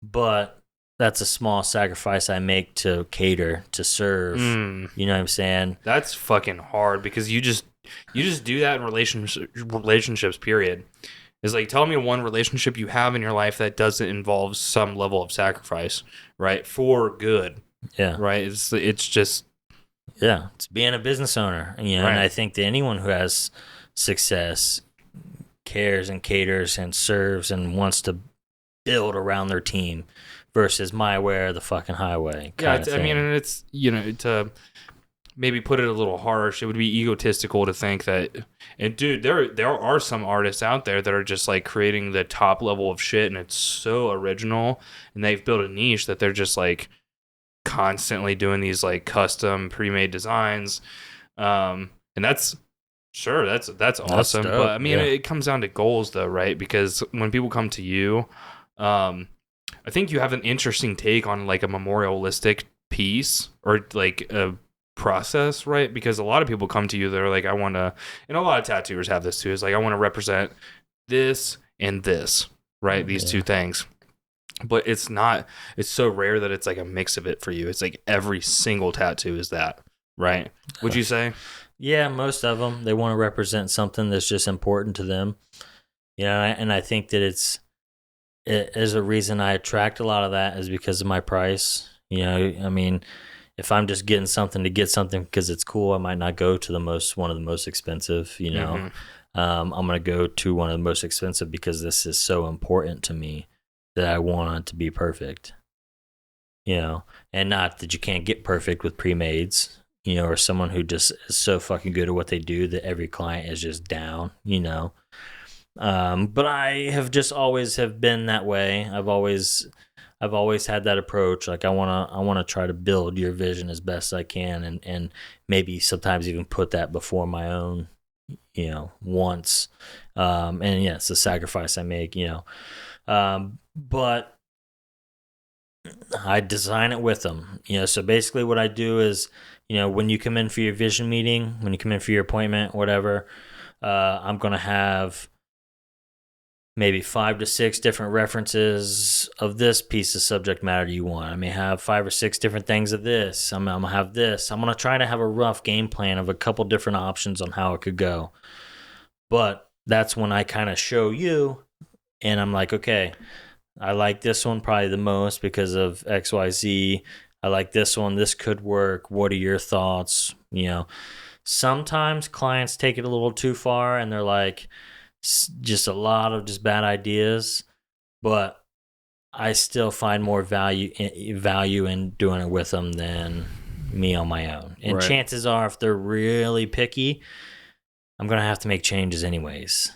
But that's a small sacrifice I make to cater, to serve. You know what I'm saying? That's fucking hard, because you just do that in relationships, period. It's like, tell me one relationship you have in your life that doesn't involve some level of sacrifice, right? For good. Yeah. Right? It's just, yeah, it's being a business owner, you know. Right. And I think that anyone who has success cares and caters and serves and wants to build around their team, versus my way or the fucking highway. Yeah, I mean, and it's, to maybe put it a little harsh, it would be egotistical to think that, and dude, there are some artists out there that are just like creating the top level of shit, and it's so original, and they've built a niche that they're just like constantly doing these like custom pre-made designs, and that's awesome. dope, But I mean, yeah. it comes down to goals though, right? Because when people come to you, I think you have an interesting take on like a memorialistic piece, or like a process, right? Because a lot of people come to you, they're like, I want to, and a lot of tattooers have this too, is like, I want to represent this and this, right? These two things. But it's so rare that it's like a mix of it for you. It's like every single tattoo is that, right? Would you say? Yeah, most of them, they want to represent something that's just important to them. And I think that it is a reason I attract a lot of that, is because of my price. I mean, if I'm just getting something to get something because it's cool, I might not go to one of the most expensive. I'm going to go to one of the most expensive because this is so important to me that I want it to be perfect. And not that you can't get perfect with pre-mades, or someone who just is so fucking good at what they do that every client is just down. But I have just always have been that way. I've always had that approach. Like I want to try to build your vision as best I can, and maybe sometimes even put that before my own, wants. And yeah, it's a sacrifice I make, but I design it with them. So basically what I do is, when you come in for your vision meeting, when you come in for your appointment, whatever, I'm going to have maybe 5 to 6 different references of this piece of subject matter you want. I may have 5 or 6 different things of this. I'm going to have this. I'm going to try to have a rough game plan of a couple different options on how it could go. But that's when I kind of show you, and I'm like, okay, I like this one probably the most because of XYZ. I like this one. This could work. What are your thoughts? Sometimes clients take it a little too far and they're like, just a lot of just bad ideas, but I still find more value in doing it with them than me on my own. And Right. chances are, if they're really picky, I'm gonna have to make changes anyways.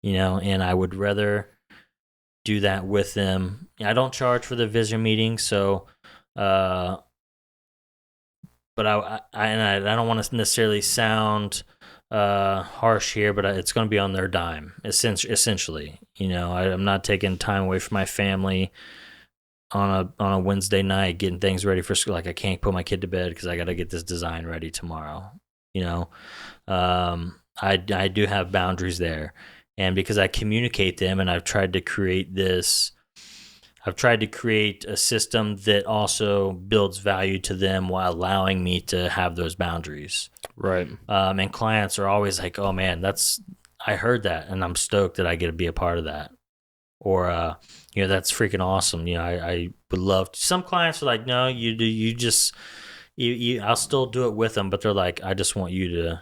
And I would rather do that with them. I don't charge for the vision meeting, so uh, but I don't want to necessarily sound harsh here, but it's going to be on their dime, essentially. I'm not taking time away from my family on a Wednesday night, getting things ready for school. Like I can't put my kid to bed because I got to get this design ready tomorrow. I do have boundaries there, and because I communicate them, and I've tried to create a system that also builds value to them while allowing me to have those boundaries. Right. And clients are always like, "Oh man, I heard that, and I'm stoked that I get to be a part of that." Or, that's freaking awesome. I would love to. Some clients are like, "No, you do. You just, I'll still do it with them," but they're like, "I just want you to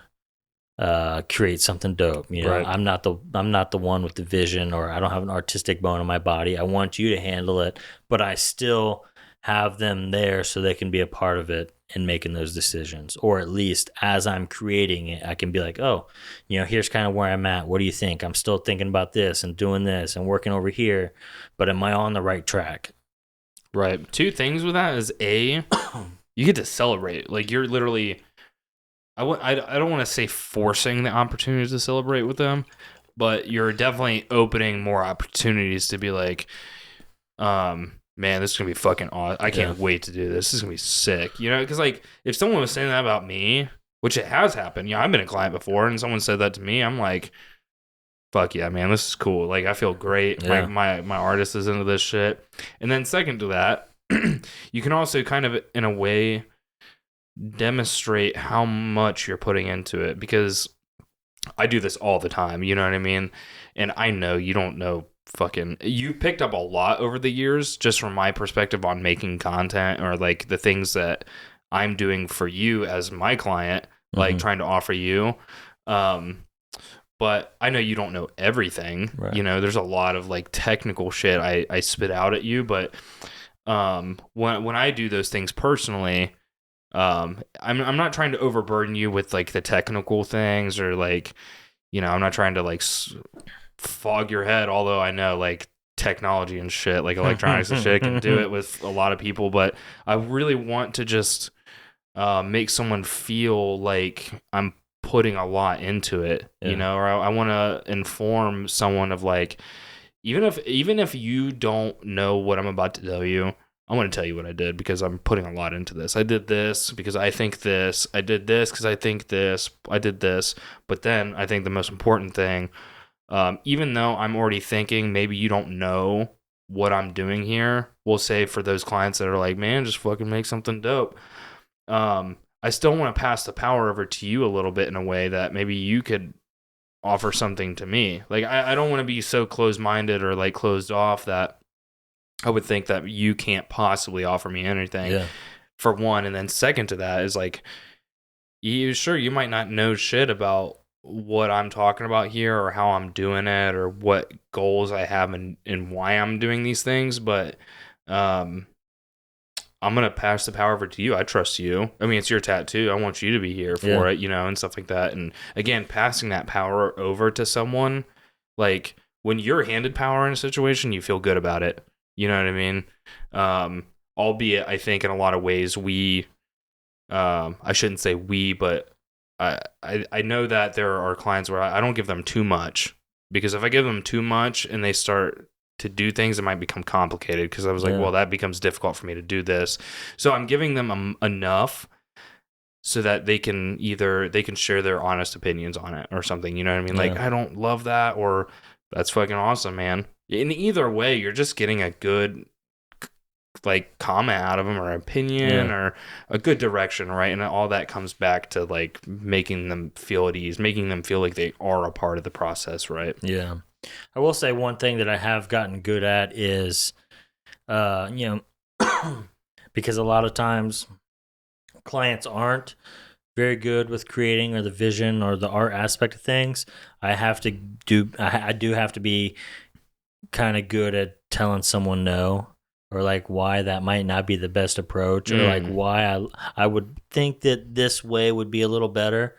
create something dope." Right. I'm not the one with the vision, or I don't have an artistic bone in my body. I want you to handle it, but I still have them there so they can be a part of it and making those decisions. Or at least as I'm creating it, I can be like, "Oh, here's kind of where I'm at. What do you think? I'm still thinking about this and doing this and working over here, but am I on the right track?" Right. Two things with that is you get to celebrate. Like you're literally, I don't want to say forcing the opportunities to celebrate with them, but you're definitely opening more opportunities to be like, man, this is gonna be fucking awesome. I can't wait to do this. This is gonna be sick. Because like if someone was saying that about me, which it has happened, I've been a client before, and someone said that to me, I'm like, fuck yeah, man, this is cool. Like I feel great. Yeah. My artist is into this shit. And then second to that, you can also kind of in a way demonstrate how much you're putting into it, because I do this all the time, you know what I mean? And I know you don't know you picked up a lot over the years just from my perspective on making content, or like the things that I'm doing for you as my client, like trying to offer you. But I know you don't know everything. Right. There's a lot of like technical shit I spit out at you, but when I do those things personally, I'm not trying to overburden you with like the technical things, or like, I'm not trying to like fog your head, although I know like technology and shit, like electronics and shit can do it with a lot of people, but I really want to just make someone feel like I'm putting a lot into it, or I want to inform someone of like, even if you don't know what I'm about to tell you, I want to tell you what I did because I'm putting a lot into this. I did this because I think this. I did this because I think this. I did this. But then I think the most important thing, even though I'm already thinking maybe you don't know what I'm doing here, we'll say for those clients that are like, man, just fucking make something dope. I still want to pass the power over to you a little bit in a way that maybe you could offer something to me. Like, I don't want to be so closed-minded or like closed off that I would think that you can't possibly offer me anything, for one. And then second to that is like, you might not know shit about what I'm talking about here, or how I'm doing it, or what goals I have and why I'm doing these things. But I'm going to pass the power over to you. I trust you. I mean, it's your tattoo. I want you to be here for it, and stuff like that. And again, passing that power over to someone, like when you're handed power in a situation, you feel good about it. You know what I mean? Albeit, I think in a lot of ways I shouldn't say we, but I know that there are clients where I don't give them too much, because if I give them too much and they start to do things, it might become complicated, because I was like, well, that becomes difficult for me to do this. So I'm giving them enough so that they can share their honest opinions on it or something. You know what I mean? Like, I don't love that, or that's fucking awesome, man. In either way, you're just getting a good like comment out of them, or opinion, or a good direction, right? And all that comes back to like making them feel at ease, making them feel like they are a part of the process, right? Yeah. I will say one thing that I have gotten good at is, because a lot of times clients aren't very good with creating or the vision or the art aspect of things. I do have to be kind of good at telling someone no, or like why that might not be the best approach, or like why I would think that this way would be a little better.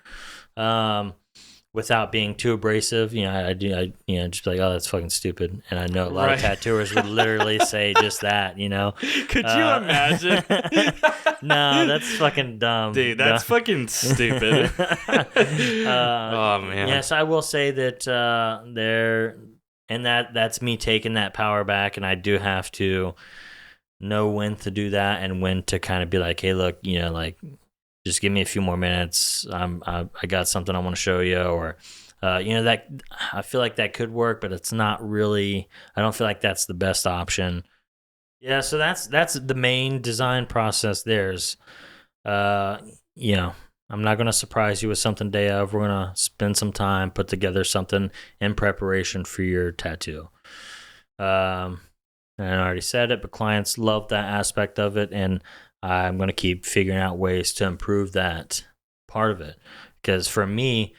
Without being too abrasive, just be like, oh, that's fucking stupid. And I know a lot of tattooers would literally say just that, Could you imagine? No, that's fucking dumb. Dude, that's fucking stupid. Oh, man. Yes, I will say that that's me taking that power back, and I do have to know when to do that and when to kind of be like, hey, look, like, just give me a few more minutes. I got something I want to show you, or that I feel like that could work, but it's not really. I don't feel like that's the best option. Yeah, so that's the main design process. I'm not gonna surprise you with something day of. We're gonna spend some time, put together something in preparation for your tattoo. And I already said it, but clients love that aspect of it, and I'm going to keep figuring out ways to improve that part of it. Because for me,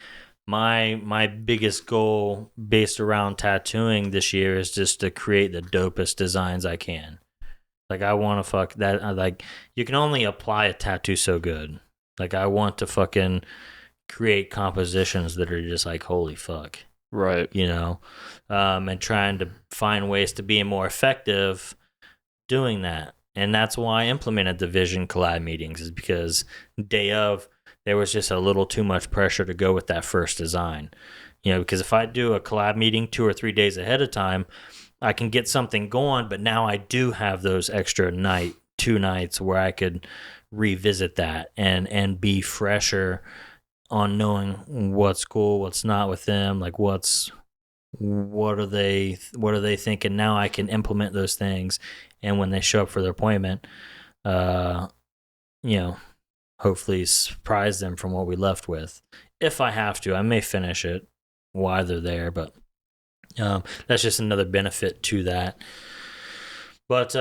my biggest goal based around tattooing this year is just to create the dopest designs I can. Like, I want to fuck that. Like, you can only apply a tattoo so good. Like, I want to fucking create compositions that are just like, holy fuck. Right. And trying to find ways to be more effective doing that. And that's why I implemented the Vision collab meetings, is because day of, there was just a little too much pressure to go with that first design. Because if I do a collab meeting 2 or 3 days ahead of time, I can get something going, but now I do have those extra 2 nights where I could revisit that and be fresher on knowing what's cool, what's not with them, like what are they thinking. Now I can implement those things, and when they show up for their appointment, hopefully surprise them from what we left with. If I have to, I may finish it while they're there, but that's just another benefit to that. But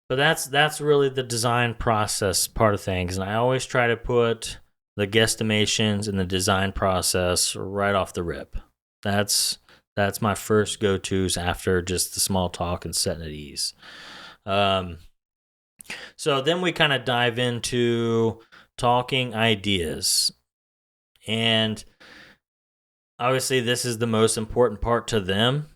that's really the design process part of things, and I always try to put the guesstimations and the design process right off the rip. That's my first go-tos after just the small talk and setting at ease. So then we kind of dive into talking ideas. And obviously this is the most important part to them.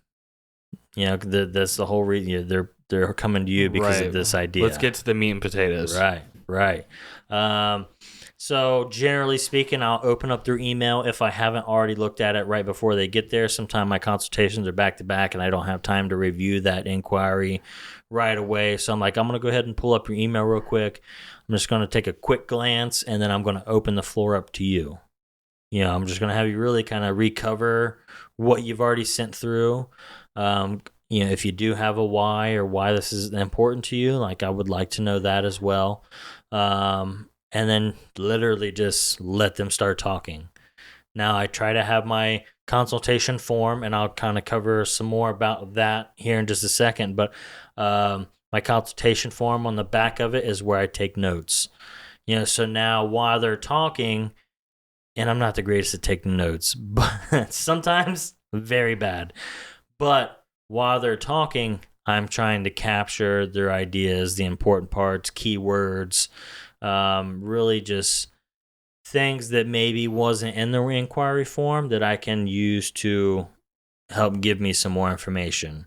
That's the whole reason they're coming to you because of this idea. Let's get to the meat and potatoes. Right. So generally speaking, I'll open up their email if I haven't already looked at it right before they get there. Sometimes my consultations are back to back and I don't have time to review that inquiry right away. So I'm like, I'm going to go ahead and pull up your email real quick. I'm just going to take a quick glance, and then I'm going to open the floor up to you. I'm just going to have you really kind of recover what you've already sent through. If you do have a why or why this is important to you, like, I would like to know that as well. And then literally just let them start talking. Now, I try to have my consultation form, and I'll kind of cover some more about that here in just a second. But my consultation form, on the back of it is where I take notes. So now while they're talking, and I'm not the greatest at taking notes, but sometimes very bad. But while they're talking, I'm trying to capture their ideas, the important parts, keywords, really just things that maybe wasn't in the inquiry form that I can use to help give me some more information.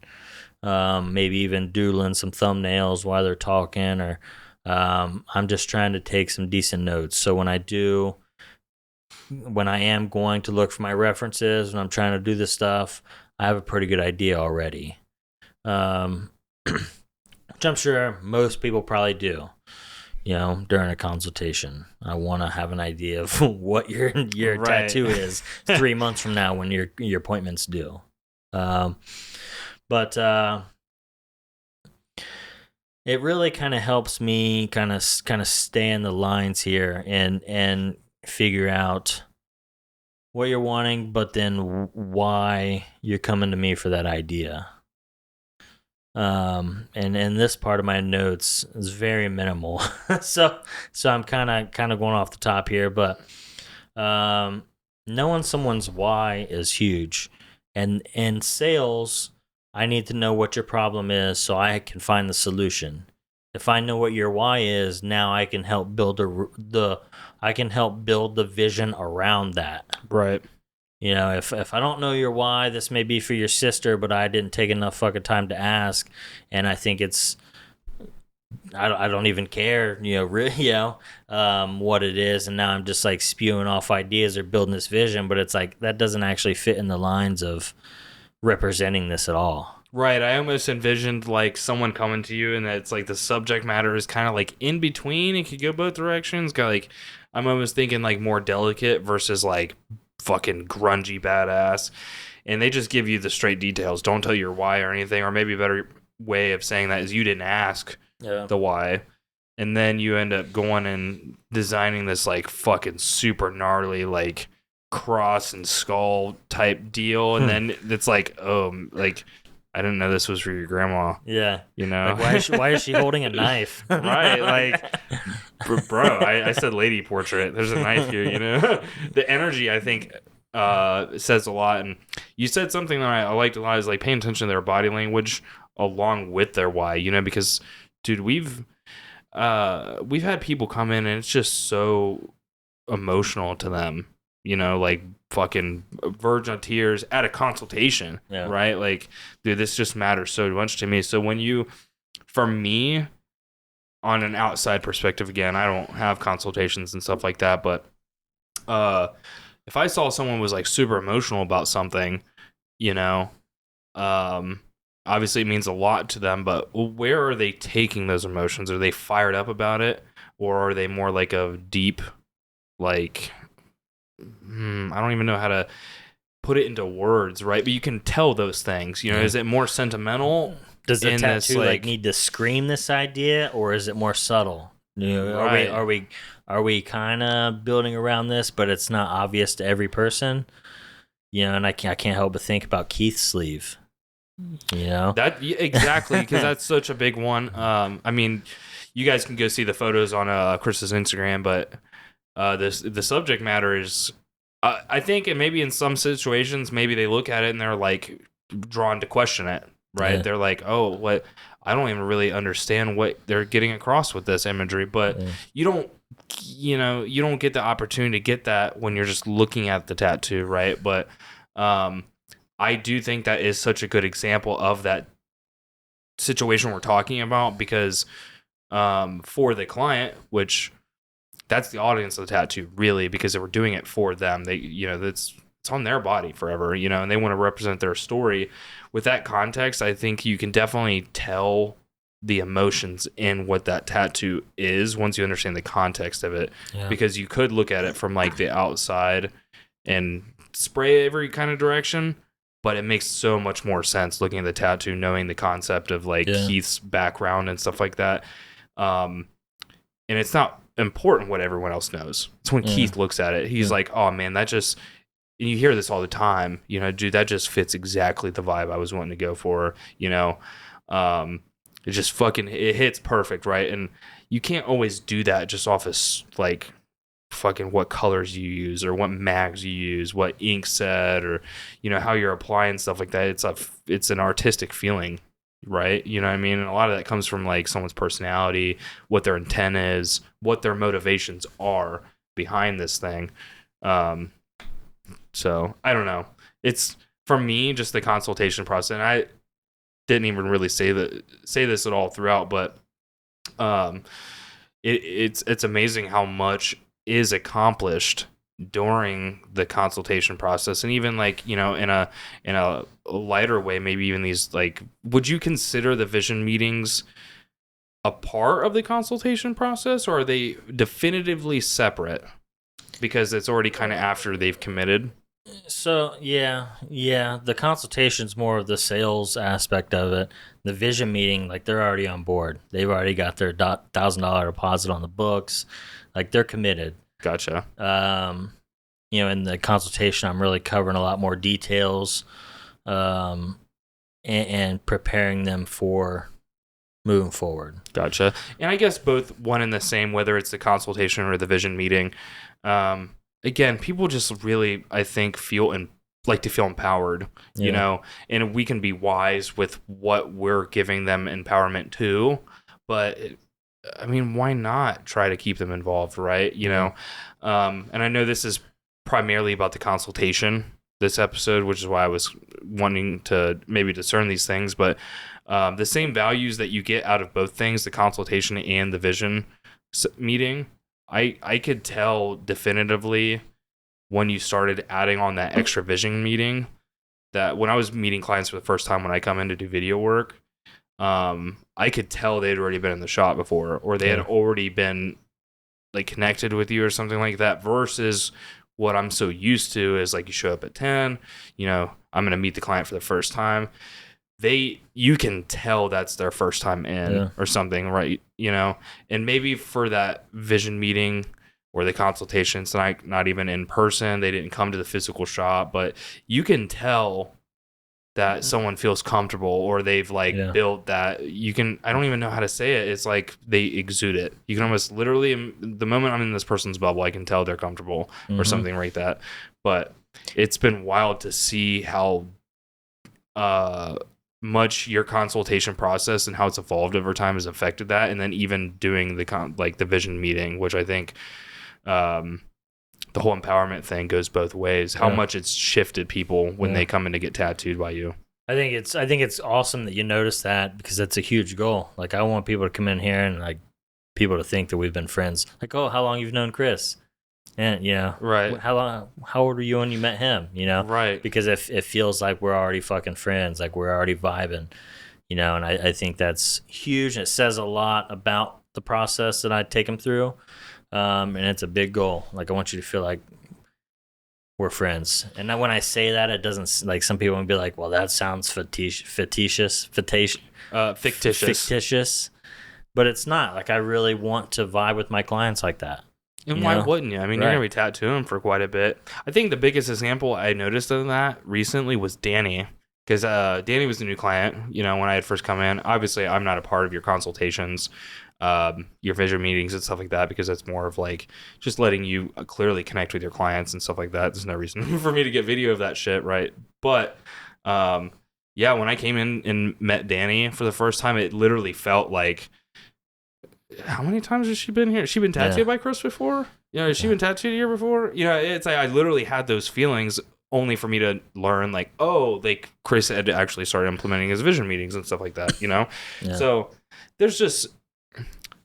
Maybe even doodling some thumbnails while they're talking, or I'm just trying to take some decent notes. So when I am going to look for my references, when I'm trying to do this stuff, I have a pretty good idea already. Which I'm sure most people probably do. During a consultation, I want to have an idea of what your tattoo is 3 months from now when your appointment's due. But it really kind of helps me kind of stay in the lines here and figure out what you're wanting, but then why you're coming to me for that idea. And this part of my notes is very minimal. so I'm kind of going off the top here, but um, knowing someone's why is huge. And in sales, I need to know what your problem is so I can find the solution. If I know what your why is, now I can help build the vision around that. Right. You know, if I don't know your why, this may be for your sister, but I didn't take enough fucking time to ask, and I think I don't even care, what it is, and now I'm just like spewing off ideas or building this vision, but it's like that doesn't actually fit in the lines of representing this at all. Right. I almost envisioned like someone coming to you and it's like the subject matter is kind of like in between. It could go both directions. Like I'm almost thinking like more delicate versus like fucking grungy badass. And they just give you the straight details. Don't tell your why or anything. Or maybe a better way of saying that is you didn't ask the why. And then you end up going and designing this like fucking super gnarly like cross and skull type deal. And then it's like, oh, like I didn't know this was for your grandma. Yeah. You know? Like, why is she holding a knife? Right. Like, bro, I said lady portrait. There's a knife here, you know? The energy, I think, says a lot. And you said something that I liked a lot is like paying attention to their body language along with their why, you know? Because, dude, we've had people come in and it's just so emotional to them, you know, like fucking verge on tears at a consultation, right? Like, dude, this just matters so much to me. So for me, on an outside perspective, again, I don't have consultations and stuff like that, but if I saw someone was like super emotional about something, you know, obviously it means a lot to them, but where are they taking those emotions? Are they fired up about it, or are they more like a deep, like, I don't even know how to put it into words, right? But you can tell those things, you know. Is it more sentimental? Does the tattoo like need to scream this idea, or is it more subtle? You know, right. are we kind of building around this, but it's not obvious to every person? You know, and I can't help but think about Keith's sleeve. You know, that exactly, because that's such a big one. I mean, you guys can go see the photos on Chris's Instagram, but the subject matter is, I think, and maybe in some situations, maybe they look at it and they're like drawn to question it, right? Yeah. They're like, oh, what? I don't even really understand what they're getting across with this imagery, but you don't get the opportunity to get that when you're just looking at the tattoo, right? But I do think that is such a good example of that situation we're talking about, because for the client, which that's the audience of the tattoo, really, because they were doing it for them. They, you know, it's on their body forever, you know, and they want to represent their story. With that context, I think you can definitely tell the emotions in what that tattoo is once you understand the context of it. Yeah. Because you could look at it from like the outside and spray every kind of direction, but it makes so much more sense looking at the tattoo, knowing the concept of like Keith's background and stuff like that. And it's not important what everyone else knows. It's when Keith looks at it, he's like, oh man, that just, and you hear this all the time, you know, dude, that just fits exactly the vibe I was wanting to go for, you know. It just fucking, it hits perfect, right? And you can't always do that just off of like fucking what colors you use or what mags you use, what ink set, or, you know, how you're applying stuff like that. It's an artistic feeling, right? You know what I mean? And a lot of that comes from like someone's personality, what their intent is, what their motivations are behind this thing. So I don't know. It's, for me, just the consultation process. And I didn't even really say this at all throughout, but it's amazing how much is accomplished during the consultation process. And even like, you know, in a lighter way, maybe even these, like, would you consider the vision meetings a part of the consultation process, or are they definitively separate because it's already kind of after they've committed? So yeah, the consultation's more of the sales aspect of it. The vision meeting, like, they're already on board. They've already got their $1,000 deposit on the books. Like, they're committed. Gotcha. You know, in the consultation, I'm really covering a lot more details. and preparing them for moving forward. Gotcha. And I guess both one and the same, whether it's the consultation or the vision meeting. Again, people just really, I think, like to feel empowered, you know, and we can be wise with what we're giving them empowerment to, but I mean, why not try to keep them involved, right? You know, and I know this is primarily about the consultation, this episode, which is why I was wanting to maybe discern these things, but the same values that you get out of both things, the consultation and the vision meeting, I could tell definitively when you started adding on that extra vision meeting, that when I was meeting clients for the first time when I come in to do video work, I could tell they'd already been in the shop before, or they had already been like connected with you or something like that, versus what I'm so used to is like you show up at 10, you know, I'm going to meet the client for the first time. You can tell that's their first time in or something, right? You know, and maybe for that vision meeting or the consultations, not even in person, they didn't come to the physical shop, but you can tell that someone feels comfortable, or they've like built that. I don't even know how to say it. It's like they exude it. You can almost literally, the moment I'm in this person's bubble, I can tell they're comfortable or something like that. But it's been wild to see how much your consultation process and how it's evolved over time has affected that. And then even doing the vision meeting, which I think the whole empowerment thing goes both ways. How much it's shifted people when they come in to get tattooed by you. I think it's awesome that you notice that, because that's a huge goal. Like, I want people to come in here and like people to think that we've been friends. Like, oh, how long you've known Chris? And you know, right? How old were you when you met him? You know, right? Because it feels like we're already fucking friends, like we're already vibing. You know, and I think that's huge. It says a lot about the process that I take them through. And it's a big goal. Like, I want you to feel like we're friends. And then when I say that, it doesn't, like, some people will be like, well, that sounds fictitious. But it's not. Like, I really want to vibe with my clients like that. And why wouldn't you? I mean, you're going to be tattooing for quite a bit. I think the biggest example I noticed of that recently was Danny. Because Danny was the new client, you know, when I had first come in. Obviously, I'm not a part of your consultations, your vision meetings and stuff like that, because that's more of like just letting you clearly connect with your clients and stuff like that. There's no reason for me to get video of that shit, right? But yeah, when I came in and met Danny for the first time, it literally felt like, how many times has she been here? Has she been tattooed by Chris before? You know, has she been tattooed here before? You know, it's like I literally had those feelings, only for me to learn like, oh, like Chris had actually started implementing his vision meetings and stuff like that, you know? So there's just,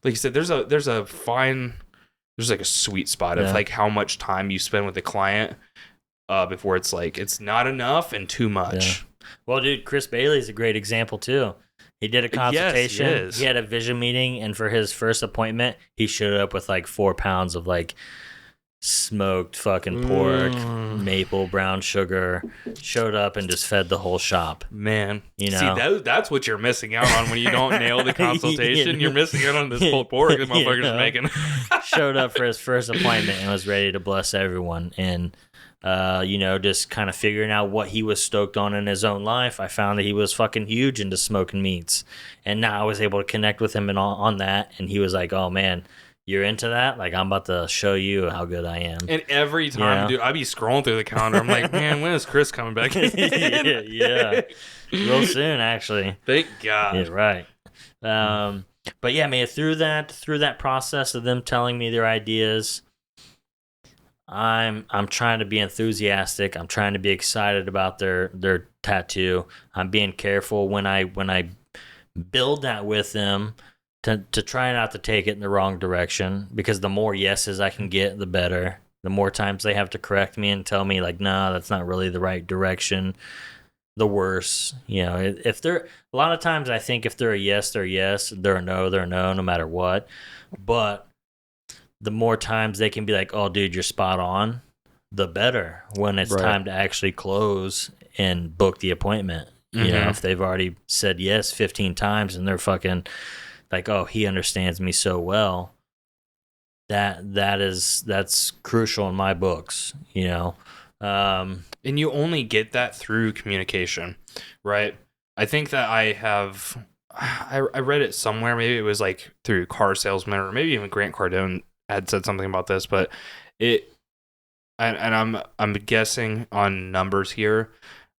like you said, there's like a sweet spot of like how much time you spend with the client before it's like, it's not enough and too much. Well, dude, Chris Bailey's a great example too. He did a consultation. Yes, he had a vision meeting, and for his first appointment, he showed up with like 4 pounds of like smoked fucking pork, maple brown sugar, showed up and just fed the whole shop. Man, you know, see, that's what you're missing out on when you don't nail the consultation. You're missing out on this pulled pork that motherfucker's making. Showed up for his first appointment and was ready to bless everyone. And you know, just kind of figuring out what he was stoked on in his own life. I found that he was fucking huge into smoking meats, and now I was able to connect with him and on that. And he was like, "Oh man, you're into that? Like, I'm about to show you how good I am." And every time, dude, I'd be scrolling through the calendar. I'm like, man, when is Chris coming back? yeah, real soon, actually. Thank God. Yeah, right. But yeah, man, through that process of them telling me their ideas, I'm trying to be enthusiastic. I'm trying to be excited about their tattoo. I'm being careful when I build that with them to try not to take it in the wrong direction, because the more yeses I can get, the better. The more times they have to correct me and tell me like, nah, that's not really the right direction, the worse. You know, if they're, a lot of times I think if they're a yes, they're yes. They're a no, they're a no, no matter what. But the more times they can be like, oh, dude, you're spot on, the better when it's time to actually close and book the appointment. You know, if they've already said yes 15 times and they're fucking like, oh, he understands me so well, that's crucial in my books, you know. And you only get that through communication, right? I think that I read it somewhere. Maybe it was like through Car Salesman, or maybe even Grant Cardone had said something about this. But it, and I'm guessing on numbers here,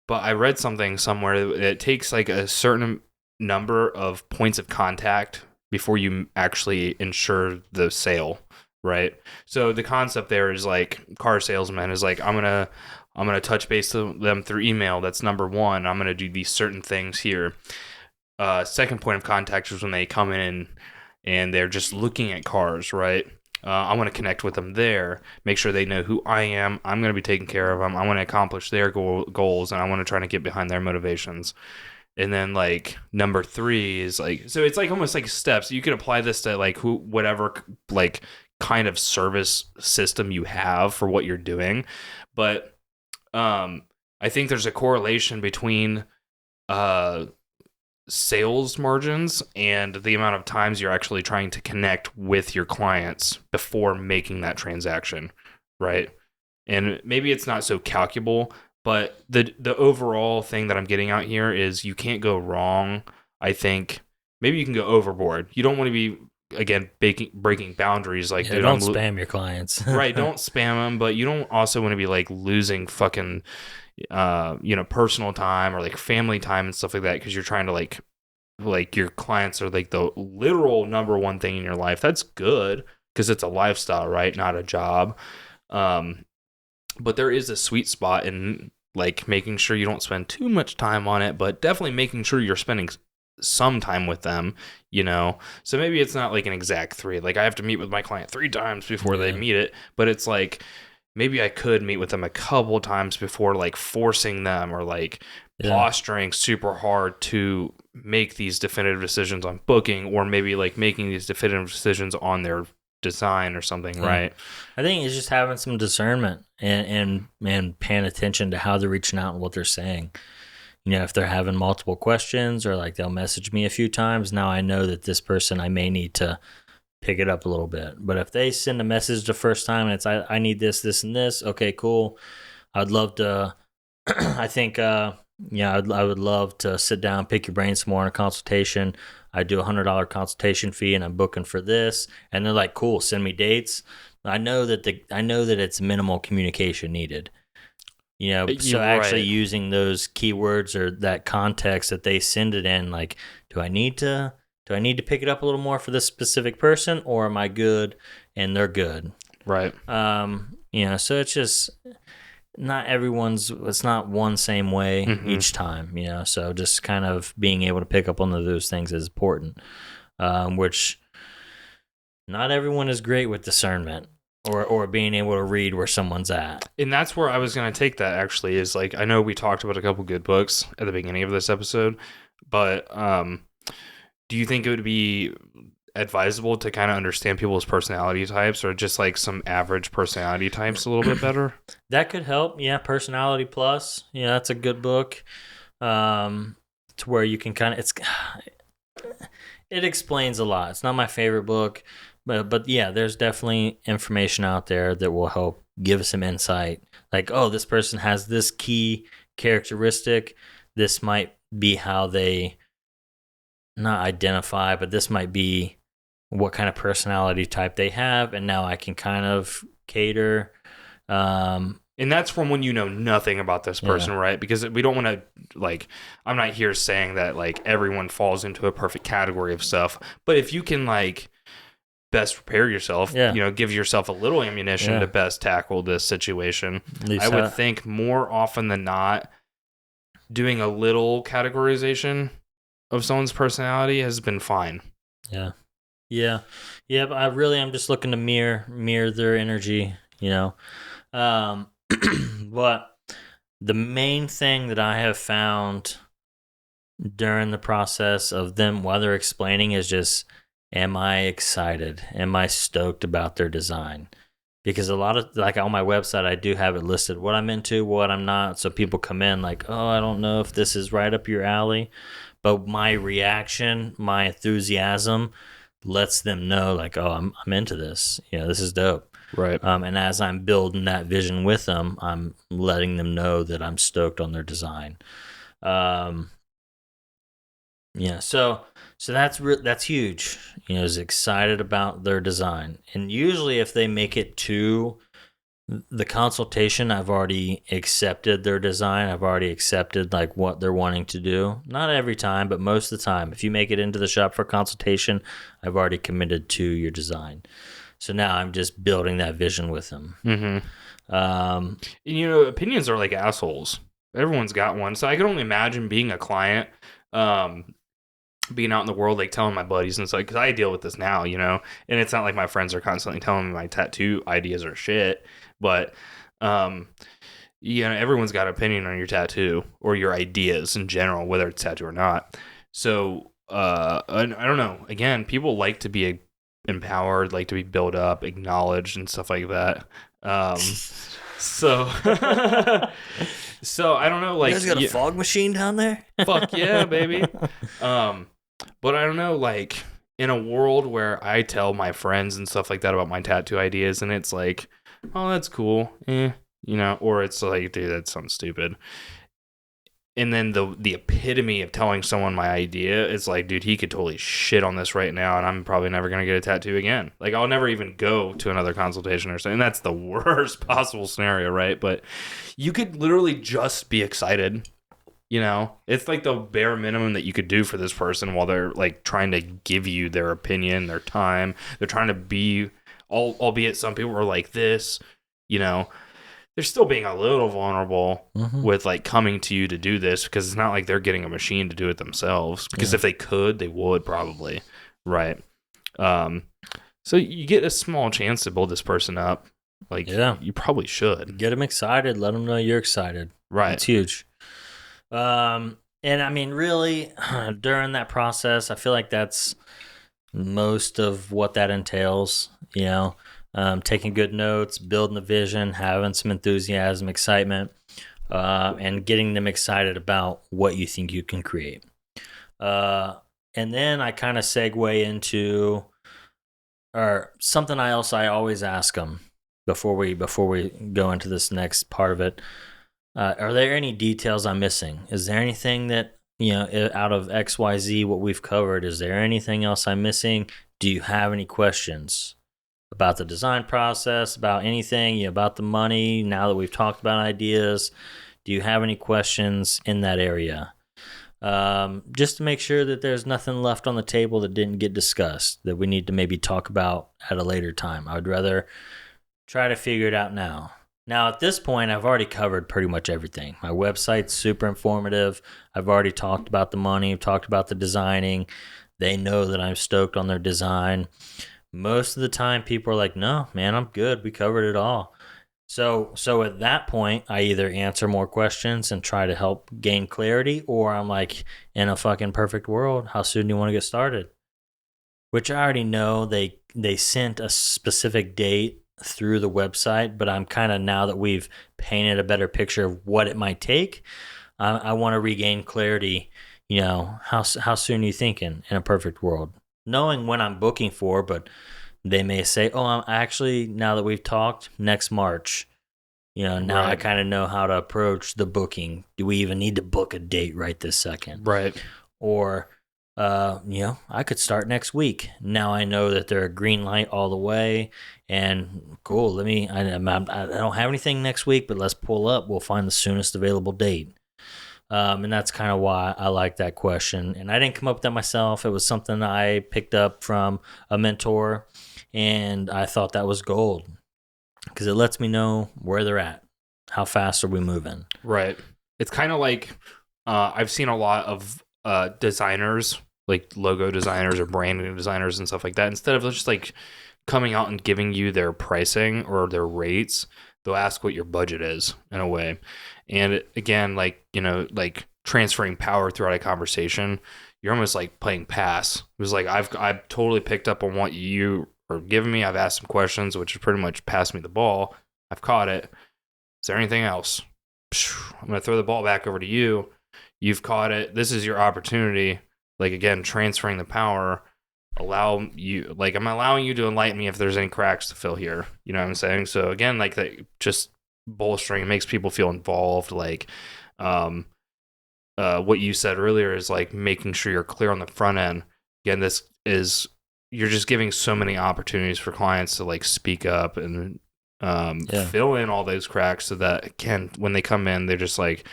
but I read something somewhere that it takes like a certain number of points of contact before you actually ensure the sale, right? So the concept there is like Car Salesman is like I'm gonna touch base with them through email. That's number one. I'm gonna do these certain things here. Second point of contact is when they come in and they're just looking at cars, right? I want to connect with them there, make sure they know who I am. I'm going to be taking care of them. I want to accomplish their goals, and I want to try to get behind their motivations. And then like number three is like, so it's like almost like steps. You can apply this to like whatever like kind of service system you have for what you're doing. But I think there's a correlation between sales margins and the amount of times you're actually trying to connect with your clients before making that transaction, right? And maybe it's not so calculable, but the overall thing that I'm getting out here is you can't go wrong. I think maybe you can go overboard. You don't want to be, again, breaking boundaries like, Yeah, dude, don't spam your clients. right, don't spam them, but you don't also want to be like losing fucking personal time or like family time and stuff like that because you're trying to like your clients are like the literal number one thing in your life. That's good because it's a lifestyle, right? Not a job. But there is a sweet spot in like making sure you don't spend too much time on it, but definitely making sure you're spending some time with them, you know? So maybe it's not like an exact three. Like I have to meet with my client 3 times before they meet it, but it's like maybe I could meet with them a couple times before like forcing them or like posturing super hard to make these definitive decisions on booking, or maybe like making these definitive decisions on their design or something, right? I think it's just having some discernment and paying attention to how they're reaching out and what they're saying. You know, if they're having multiple questions or like they'll message me a few times, now I know that this person, I may need to pick it up a little bit. But if they send a message the first time and it's I need this, this, and this, okay, cool. I'd love to. I think I would love to sit down, pick your brain some more in a consultation. I do $100 consultation fee, and I'm booking for this. And they're like, "Cool, send me dates." I know that it's minimal communication needed. You know, so actually using those keywords or that context that they send it in, like, do I need to pick it up a little more for this specific person, or am I good and they're good? Right. So it's just it's not one same way each time, so just kind of being able to pick up on those things is important, which not everyone is great with discernment or being able to read where someone's at. And that's where I was going to take that, actually, is like, I know we talked about a couple good books at the beginning of this episode, but do you think it would be advisable to kind of understand people's personality types, or just like some average personality types a little bit better? That could help. Yeah. Personality Plus. Yeah. That's a good book. To where you can kind of, it explains a lot. It's not my favorite book, but yeah, there's definitely information out there that will help give some insight. Like, oh, this person has this key characteristic. This might be how they not identify, but this might be what kind of personality type they have, and now I can kind of cater. And that's from when you know nothing about this person, right? Because we don't want to, like, I'm not here saying that like everyone falls into a perfect category of stuff, but if you can like best prepare yourself, give yourself a little ammunition to best tackle this situation, I would think more often than not, doing a little categorization of someone's personality has been fine. Yeah, but I'm just looking to mirror their energy, But the main thing that I have found during the process of them while they're explaining is just, am I excited? Am I stoked about their design? Because a lot of, like, on my website, I do have it listed what I'm into, what I'm not. So people come in like, oh, I don't know if this is right up your alley. But my reaction, my enthusiasm lets them know, like, oh, I'm into this. This is dope. Right. And as I'm building that vision with them, I'm letting them know that I'm stoked on their design. Yeah. So that's huge. Is excited about their design, and usually if they make it to the consultation, I've already accepted their design. I've already accepted like what they're wanting to do. Not every time, but most of the time. If you make it into the shop for consultation, I've already committed to your design. So now I'm just building that vision with them. Mm-hmm. Um, Opinions are like assholes. Everyone's got one. So I can only imagine being a client, being out in the world, like telling my buddies and it's like, because I deal with this now, and it's not like my friends are constantly telling me my tattoo ideas are shit, but, everyone's got an opinion on your tattoo or your ideas in general, whether it's tattoo or not. So, I don't know. Again, people like to be empowered, like to be built up, acknowledged, and stuff like that. So, so I don't know. Like, you guys got a fog machine down there? Fuck yeah, baby. But I don't know. Like, in a world where I tell my friends and stuff like that about my tattoo ideas, and it's like, oh, that's cool, or it's like, dude, that sounds stupid. And then the epitome of telling someone my idea is like, dude, he could totally shit on this right now, and I'm probably never going to get a tattoo again. Like, I'll never even go to another consultation or something. And that's the worst possible scenario, right? But you could literally just be excited. It's like the bare minimum that you could do for this person while they're like trying to give you their opinion, their time. They're trying to be, albeit some people are like this, they're still being a little vulnerable with like coming to you to do this because it's not like they're getting a machine to do it themselves. Because if they could, they would probably, right? So you get a small chance to build this person up. Like, you probably should get them excited. Let them know you're excited. Right, it's huge. And I mean, really, during that process, I feel like that's most of what that entails. Taking good notes, building the vision, having some enthusiasm, excitement, and getting them excited about what you think you can create. And then I kind of segue into, or something else I always ask them before we go into this next part of it. Are there any details I'm missing? Is there anything that, out of XYZ, what we've covered, is there anything else I'm missing? Do you have any questions about the design process, about anything, about the money, now that we've talked about ideas? Do you have any questions in that area? Just to make sure that there's nothing left on the table that didn't get discussed, that we need to maybe talk about at a later time. I would rather try to figure it out now. Now, at this point, I've already covered pretty much everything. My website's super informative. I've already talked about the money. I've talked about the designing. They know that I'm stoked on their design. Most of the time, people are like, no, man, I'm good. We covered it all. So at that point, I either answer more questions and try to help gain clarity, or I'm like, in a fucking perfect world, how soon do you want to get started? Which I already know they sent a specific date through the website, but I'm kind of, now that we've painted a better picture of what it might take, I want to regain clarity. How soon are you thinking in a perfect world? Knowing when I'm booking for, but they may say, oh, I'm actually, now that we've talked, next March. Now right. I kind of know how to approach the booking. Do we even need to book a date right this second? Right. Or, I could start next week. Now I know that they're a green light all the way, and cool. I don't have anything next week, but let's pull up. We'll find the soonest available date. And that's kind of why I like that question. And I didn't come up with that myself. It was something I picked up from a mentor, and I thought that was gold because it lets me know where they're at. How fast are we moving? Right. It's kind of like I've seen a lot of designers, like logo designers or branding designers and stuff like that. Instead of just like coming out and giving you their pricing or their rates, they'll ask what your budget is in a way. And again, like, like transferring power throughout a conversation, you're almost like playing pass. It was like, I've totally picked up on what you are giving me. I've asked some questions, which has pretty much passed me the ball. I've caught it. Is there anything else? I'm going to throw the ball back over to you. You've caught it. This is your opportunity. Like, again, transferring the power. I'm allowing you to enlighten me if there's any cracks to fill here. You know what I'm saying? So again, like, that just bolstering, it makes people feel involved. Like, what you said earlier is like making sure you're clear on the front end. Again, this is you're just giving so many opportunities for clients to like speak up and fill in all those cracks so that when they come in, they're just like,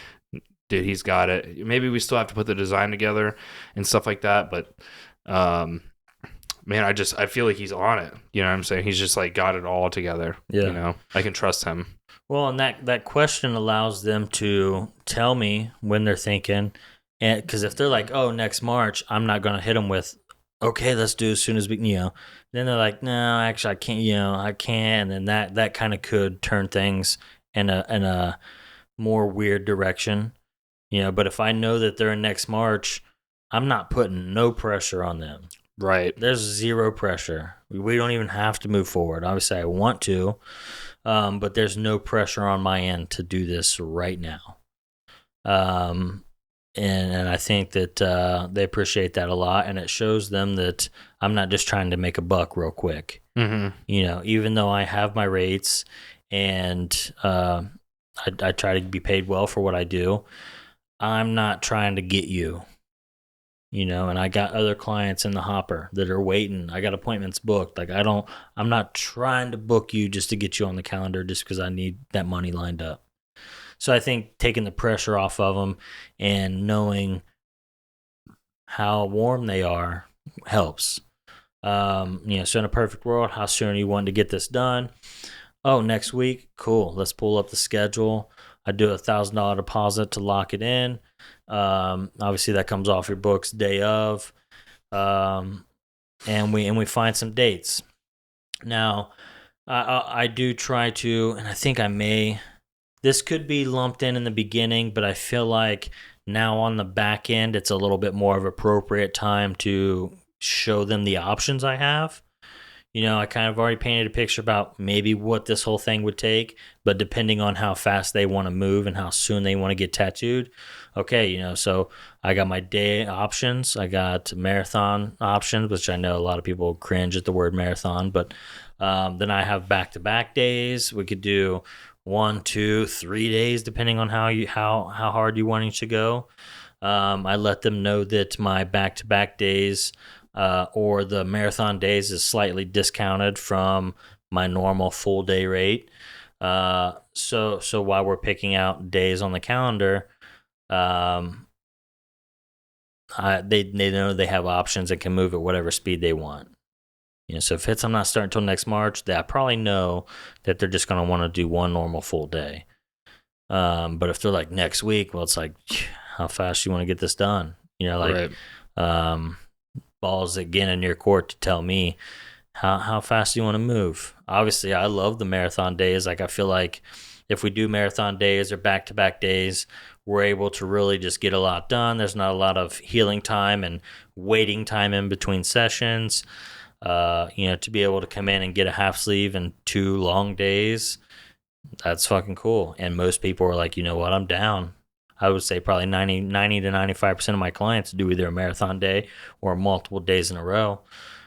dude, he's got it. Maybe we still have to put the design together and stuff like that, but man, I feel like he's on it. You know what I'm saying? He's just like got it all together. Yeah. You know, I can trust him. Well, and that question allows them to tell me when they're thinking, and because if they're like, "Oh, next March," I'm not going to hit them with, "Okay, let's do as soon as we," Then they're like, "No, actually, I can't. I can't." And then that kind of could turn things in a more weird direction. But if I know that they're in next March, I'm not putting no pressure on them. Right. There's zero pressure. We don't even have to move forward. Obviously, I want to. But there's no pressure on my end to do this right now. And I think that they appreciate that a lot, and it shows them that I'm not just trying to make a buck real quick. Mm-hmm. Even though I have my rates and I try to be paid well for what I do, I'm not trying to get you. And I got other clients in the hopper that are waiting. I got appointments booked. Like I'm not trying to book you just to get you on the calendar just because I need that money lined up. So I think taking the pressure off of them and knowing how warm they are helps. So in a perfect world, how soon are you wanting to get this done? Oh, next week? Cool. Let's pull up the schedule. I do $1,000 deposit to lock it in. Obviously that comes off your books day of, and we find some dates. Now, I do try to, and I think this could be lumped in the beginning, but I feel like now on the back end, it's a little bit more of appropriate time to show them the options I have. I kind of already painted a picture about maybe what this whole thing would take, but depending on how fast they want to move and how soon they want to get tattooed. Okay, so I got my day options. I got marathon options, which I know a lot of people cringe at the word marathon, but then I have back-to-back days. We could do 1, 2, 3 days, depending on how hard you wanting to go. I let them know that my back-to-back days or the marathon days is slightly discounted from my normal full day rate. So while we're picking out days on the calendar, they know they have options and can move at whatever speed they want. So if I'm not starting until next March, I probably know that they're just going to want to do one normal full day. But if they're like next week, well, it's like, how fast you want to get this done? Right. Balls again in your court to tell me how fast you want to move. Obviously, I love the marathon days. Like, I feel like if we do marathon days or back-to-back days, we're able to really just get a lot done. There's not a lot of healing time and waiting time in between sessions. To be able to come in and get a half sleeve in 2 long days, that's fucking cool. And most people are like, you know what, I'm down. I would say probably 90 to 95% of my clients do either a marathon day or multiple days in a row.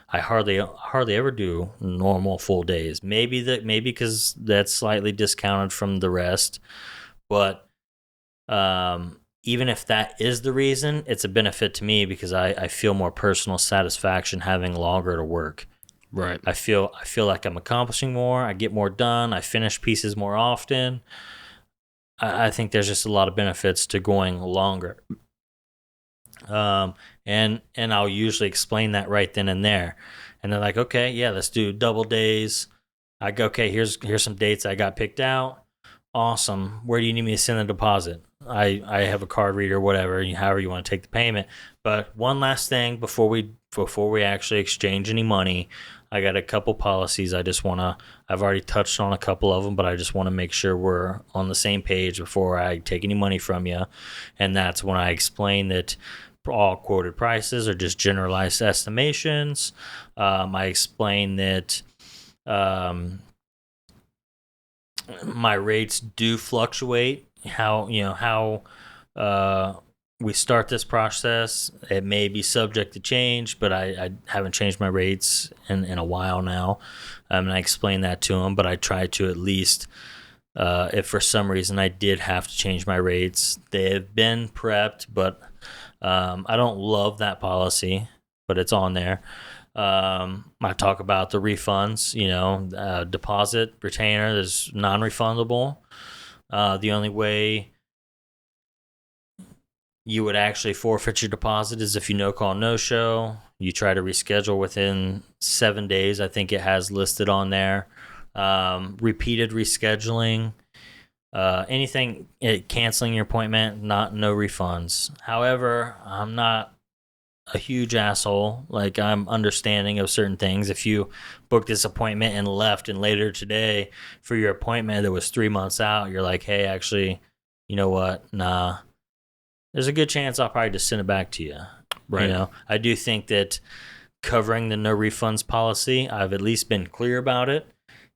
I hardly ever do normal full days. Maybe because that's slightly discounted from the rest. But even if that is the reason, it's a benefit to me because I feel more personal satisfaction having longer to work. Right. I feel like I'm accomplishing more. I get more done. I finish pieces more often. I think there's just a lot of benefits to going longer. And I'll usually explain that right then and there. And they're like, okay, yeah, let's do double days. I go, okay, here's some dates I got picked out. Awesome. Where do you need me to send the deposit? I have a card reader, whatever, however you want to take the payment. But one last thing before we actually exchange any money, I got a couple policies I've already touched on a couple of them, but I just want to make sure we're on the same page before I take any money from you. And that's when I explain that all quoted prices are just generalized estimations. I explain that my rates do fluctuate. How we start this process, it may be subject to change, but I haven't changed my rates in a while now. And I explain that to them, but I try to at least if for some reason I did have to change my rates. They have been prepped, but I don't love that policy, but it's on there. I talk about the refunds, deposit, retainer is non-refundable. The only way you would actually forfeit your deposit is if you no call, no show. You try to reschedule within 7 days. I think it has listed on there. Repeated rescheduling, anything, canceling your appointment, no refunds. However, I'm not a huge asshole. Like, I'm understanding of certain things. If you booked this appointment and left, and later today for your appointment that was 3 months out, you're like, hey, actually, you know what? Nah. There's a good chance I'll probably just send it back to you. Right. I do think that covering the no refunds policy, I've at least been clear about it.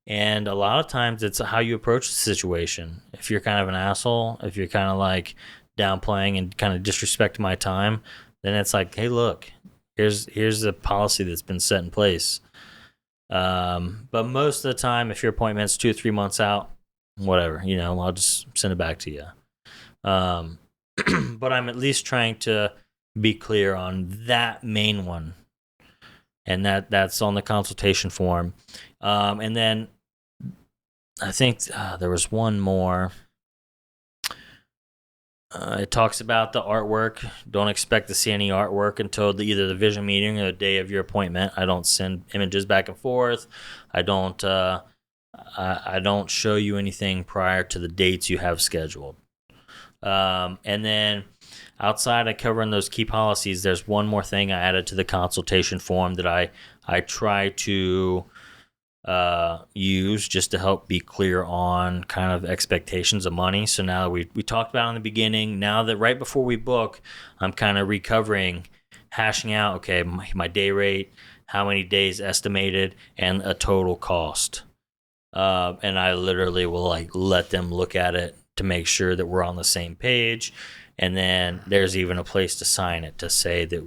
And a lot of times it's how you approach the situation. If you're kind of an asshole, if you're kind of like downplaying and kind of disrespecting my time, then it's like, hey, look, here's the policy that's been set in place. But most of the time, if your appointment's 2 or 3 months out, whatever, I'll just send it back to you. But I'm at least trying to be clear on that main one, and that's on the consultation form. And then I think there was one more. It talks about the artwork. Don't expect to see any artwork until either the vision meeting or the day of your appointment. I don't send images back and forth. I don't show you anything prior to the dates you have scheduled. And then outside of covering those key policies, there's one more thing I added to the consultation form that I try to use just to help be clear on kind of expectations of money. So now that we talked about in the beginning, now that right before we book, I'm kind of recovering, hashing out, okay, my day rate, how many days estimated, and a total cost. And I literally will let them look at it to make sure that we're on the same page. And then there's even a place to sign it to say that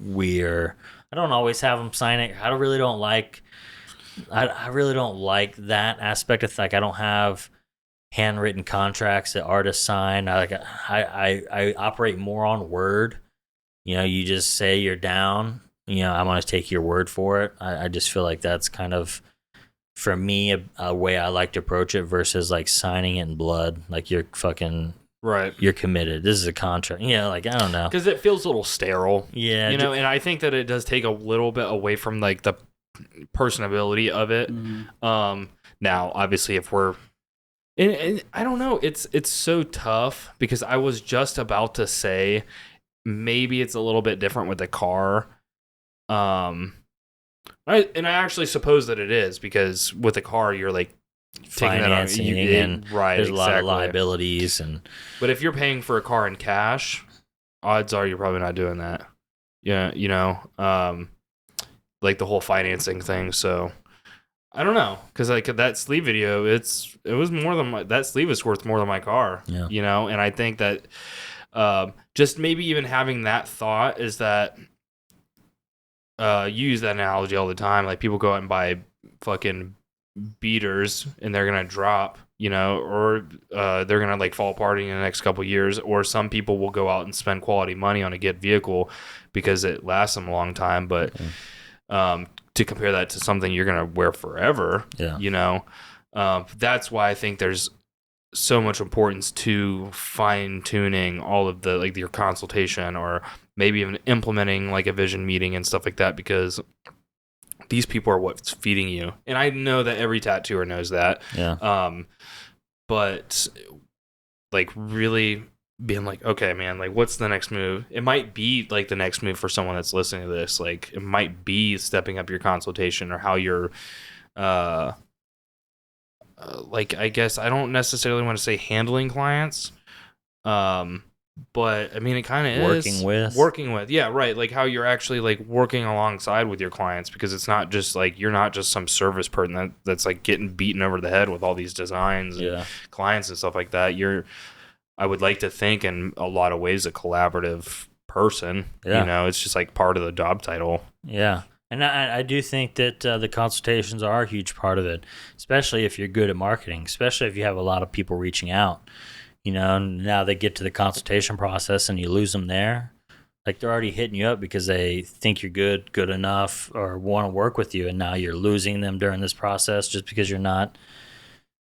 I don't always have them sign it. I really don't like that aspect of, like, I don't have handwritten contracts that artists sign. I operate more on word. You just say you're down. I'm going to take your word for it. I just feel like that's kind of, for me, a way I like to approach it versus like signing it in blood. Like, you're fucking right. You're committed. This is a contract. Like, I don't know. Because it feels a little sterile. Yeah. And I think that it does take a little bit away from like the personability of it. Mm-hmm. Now, obviously, if we're, and I don't know, it's so tough because I was just about to say maybe it's a little bit different with the car. I actually suppose that it is, because with a car you're like financing and right, there's a lot of liabilities, but if you're paying for a car in cash, odds are you're probably not doing that. Yeah, like the whole financing thing. So I don't know, because like that sleeve video, it was more than that sleeve is worth more than my car. Yeah. And I think that just maybe even having that thought is that. You use that analogy all the time. Like, people go out and buy fucking beaters and they're gonna drop, or they're gonna like fall apart in the next couple of years. Or some people will go out and spend quality money on a good vehicle because it lasts them a long time. But to compare that to something you're gonna wear forever, that's why I think there's so much importance to fine tuning all of the, like, your consultation, or maybe even implementing like a vision meeting and stuff like that, because these people are what's feeding you. And I know that every tattooer knows that. Yeah. But like really being like, okay, man, like, what's the next move? It might be like the next move for someone that's listening to this. Like, it might be stepping up your consultation, or how you're, like, I guess I don't necessarily want to say handling clients. But I mean, it kind of is working with. Yeah, right. Like, how you're actually like working alongside with your clients, because it's not just like, you're not just some service person that's like getting beaten over the head with all these designs and clients and stuff like that. I would like to think, in a lot of ways, a collaborative person. It's just like part of the job title. Yeah. And I do think that the consultations are a huge part of it, especially if you're good at marketing, especially if you have a lot of people reaching out. Now they get to the consultation process and you lose them there. Like they're already hitting you up because they think you're good enough, or want to work with you, and now you're losing them during this process just because you're not,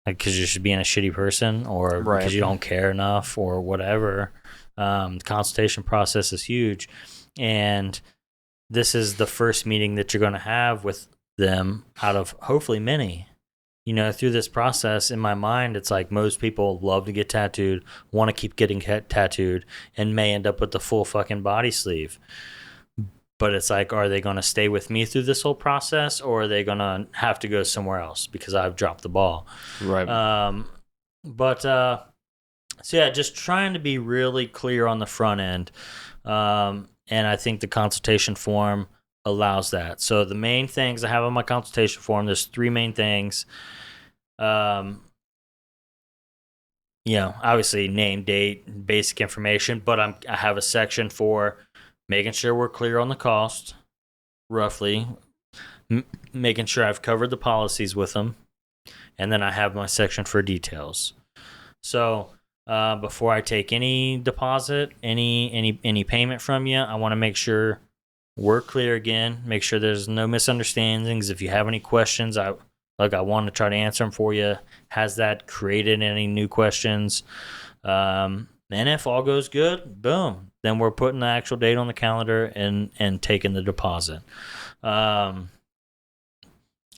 like, because you're just being a shitty person, or Right. because you don't care enough, or whatever. The consultation process is huge, and this is the first meeting that you're going to have with them out of hopefully many. Through this process, in my mind, it's like most people love to get tattooed, want to keep getting tattooed, and may end up with the full fucking body sleeve. But it's like, are they going to stay with me through this whole process, or are they going to have to go somewhere else because I've dropped the ball? Right. So yeah, just trying to be really clear on the front end. And I think the consultation form allows that. So the main things I have on my consultation form, there's 3 main things. Obviously name, date, basic information, but I have a section for making sure we're clear on the cost, roughly, making sure I've covered the policies with them, and then I have my section for details. So before I take any deposit, any payment from you, I want to make sure we're clear again. Make sure there's no misunderstandings. If you have any questions, I want to try to answer them for you. Has that created any new questions? And if all goes good, boom, then we're putting the actual date on the calendar and taking the deposit. And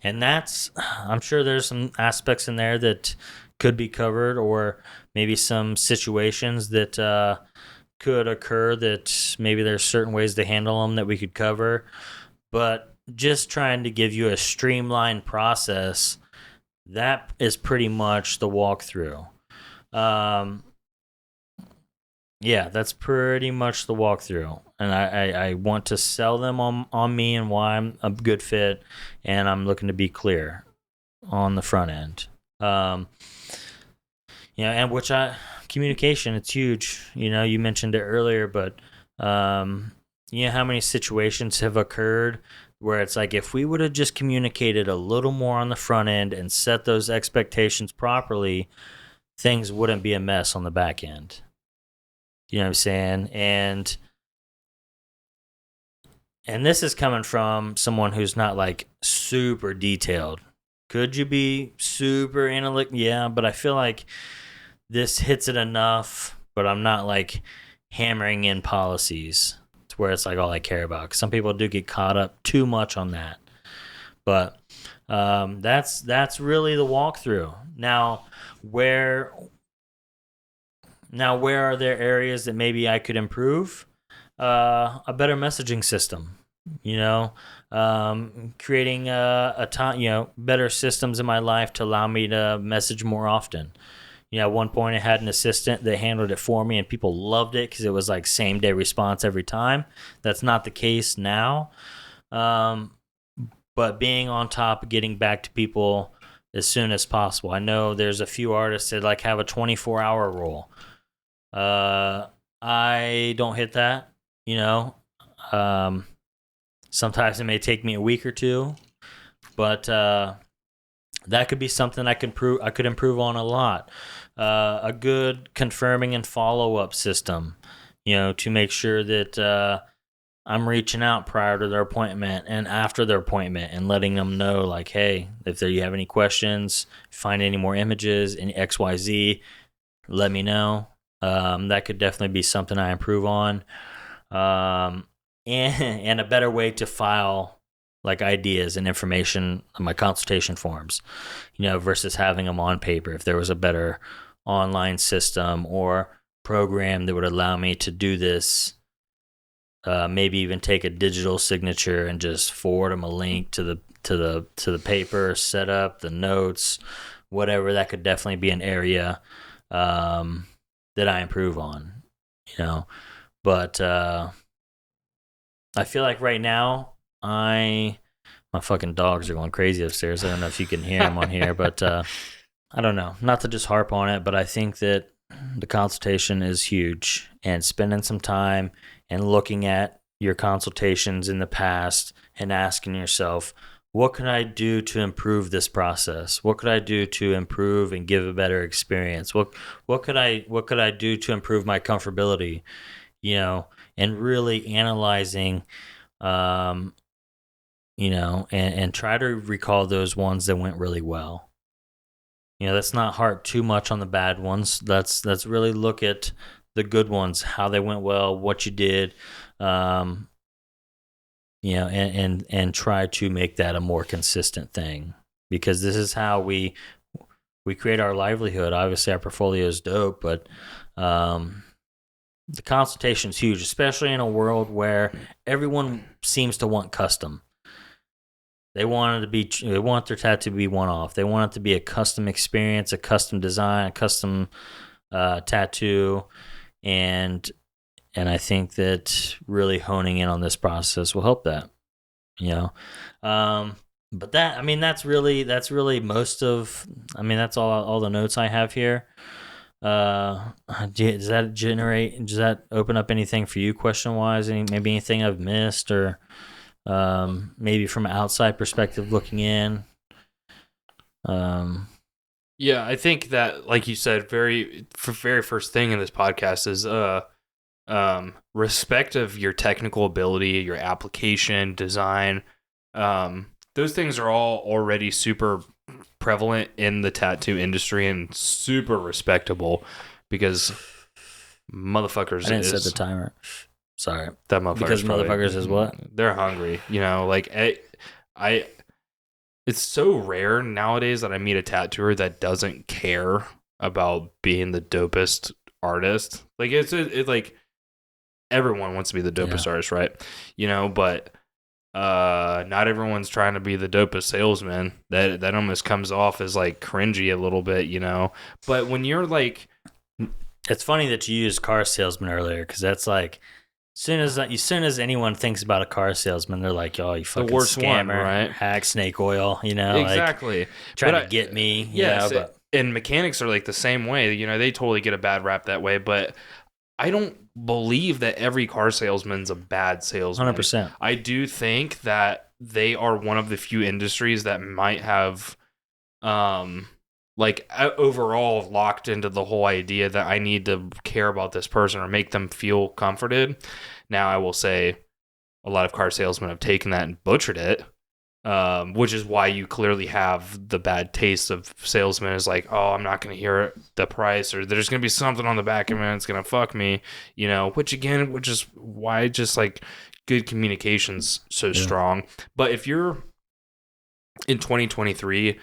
I'm sure there's some aspects in there that could be covered, or maybe some situations that could occur that maybe there's certain ways to handle them that we could cover. But just trying to give you a streamlined process, that is pretty much the walkthrough. Yeah, that's pretty much the walkthrough. And I want to sell them on me and why I'm a good fit, and I'm looking to be clear on the front end. And communication, it's huge. You mentioned it earlier, but how many situations have occurred where it's like, if we would have just communicated a little more on the front end and set those expectations properly, things wouldn't be a mess on the back end. You know what I'm saying? And this is coming from someone who's not like super detailed. Could you be super analytical? Yeah, but I feel like this hits it enough, but I'm not like hammering in policies to where it's like all I care about. 'Cause some people do get caught up too much on that. But that's really the walkthrough. Now, where are there areas that maybe I could improve? A better messaging system. Creating a time, better systems in my life to allow me to message more often. At one point I had an assistant that handled it for me, and people loved it because it was like same day response every time. That's not the case now. But being on top of getting back to people as soon as possible. I know there's a few artists that like have a 24-hour rule. I don't hit that, sometimes it may take me a week or two, but that could be something I could improve on a lot. A good confirming and follow-up system, to make sure that I'm reaching out prior to their appointment and after their appointment and letting them know, like, hey, if you have any questions, find any more images, any XYZ, let me know. That could definitely be something I improve on. And a better way to file like ideas and information on my consultation forms, versus having them on paper. If there was a better online system or program that would allow me to do this, maybe even take a digital signature and just forward them a link to the paper, set up the notes, whatever. That could definitely be an area that I improve on, but I feel like right now my fucking dogs are going crazy upstairs. I don't know if you can hear them on here, but I don't know. Not to just harp on it, but I think that the consultation is huge, and spending some time and looking at, your consultations in the past and asking yourself, what could I do to improve this process? What could I do to improve and give a better experience? What could I do to improve my comfortability? And really analyzing, um, and try to recall those ones that went really well. Let's not harp too much on the bad ones. Let's really look at the good ones, how they went well, what you did, and try to make that a more consistent thing, because this is how we create our livelihood. Obviously, our portfolio is dope, but the consultation is huge, especially in a world where everyone seems to want custom. They want their tattoo to be one-off. They want it to be a custom experience, a custom design, a custom tattoo, and I think that really honing in on this process will help that. But that's really most of. That's all the notes I have here. Does that open up anything for you question-wise? Maybe anything I've missed, or maybe from an outside perspective looking in? Yeah, I think that, like you said, very first thing in this podcast is respect of your technical ability, your application, design. Those things are all already super prevalent in the tattoo industry and super respectable, because motherfuckers. I didn't set the timer. Sorry. That motherfuckers. Because motherfuckers is what? They're hungry. It's so rare nowadays that I meet a tattooer that doesn't care about being the dopest artist. Like it's like everyone wants to be the dopest artist, right? But not everyone's trying to be the dopest salesman. That almost comes off as like cringy a little bit, But when you're like, it's funny that you used car salesman earlier, because that's like, as soon as anyone thinks about a car salesman, they're like, "Oh, you fucking the worst scammer, one, right? Hack, snake oil," Exactly. like, trying to get me. And mechanics are like the same way. They totally get a bad rap that way. But I don't believe that every car salesman's a bad salesman. 100%. I do think that they are one of the few industries that might have, overall locked into the whole idea that I need to care about this person or make them feel comforted. Now, I will say a lot of car salesmen have taken that and butchered it, which is why you clearly have the bad taste of salesmen is like, oh, I'm not going to hear the price, or there's going to be something on the back of it, it's going to fuck me, which is why just like good communication's so strong. But if you're in 2023,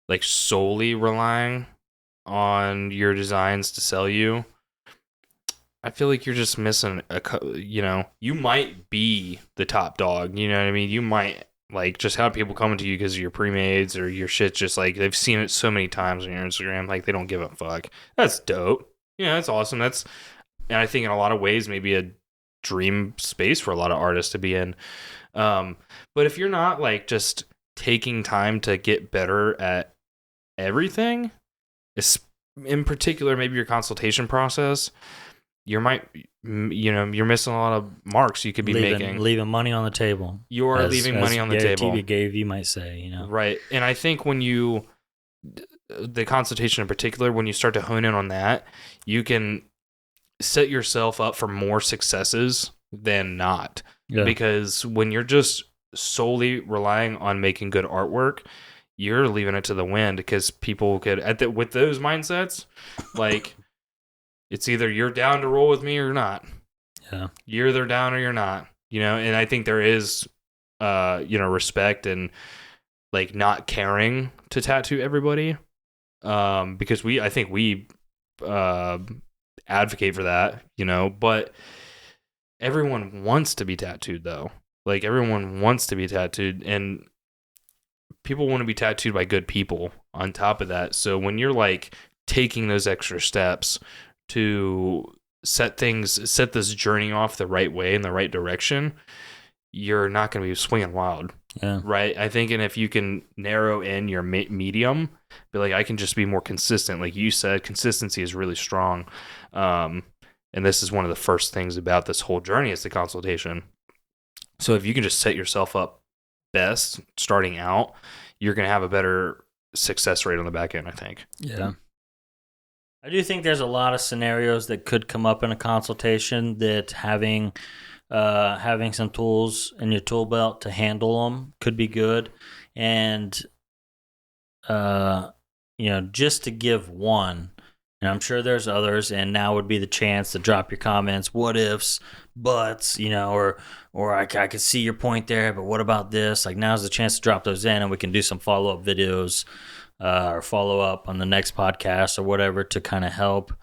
like solely relying on your designs to sell you, I feel like you're just missing you might be the top dog, you know what I mean? You might like just have people coming to you because of your pre-mades or your shit, just like they've seen it so many times on your Instagram, like they don't give a fuck. That's dope. That's awesome. And I think in a lot of ways maybe a dream space for a lot of artists to be in. But if you're not like just taking time to get better at everything, in particular maybe your consultation process, you're missing a lot of marks you could be leaving money on the table. You're leaving money on the table. You might say, right. And I think when the consultation in particular, when you start to hone in on that, you can set yourself up for more successes than not. Because when you're just solely relying on making good artwork, you're leaving it to the wind, because people could with those mindsets, like it's either you're down to roll with me or not. Yeah. You're either down or you're not, and I think there is respect and like not caring to tattoo everybody. Because I think we advocate for that, but everyone wants to be tattooed though. Like everyone wants to be tattooed, and people want to be tattooed by good people on top of that. So when you're like taking those extra steps to set this journey off the right way in the right direction, you're not going to be swinging wild. Yeah. Right. I think, and if you can narrow in your medium, be like, I can just be more consistent. Like you said, consistency is really strong. And And this is one of the first things about this whole journey is the consultation. So if you can just set yourself up best starting out, you're going to have a better success rate on the back end, I think. Yeah. I do think there's a lot of scenarios that could come up in a consultation that having some tools in your tool belt to handle them could be good. And, just to give one, and I'm sure there's others, and now would be the chance to drop your comments, what ifs, buts, or I could see your point there, but what about this? Like, now's the chance to drop those in, and we can do some follow-up videos or follow up on the next podcast or whatever to kind of help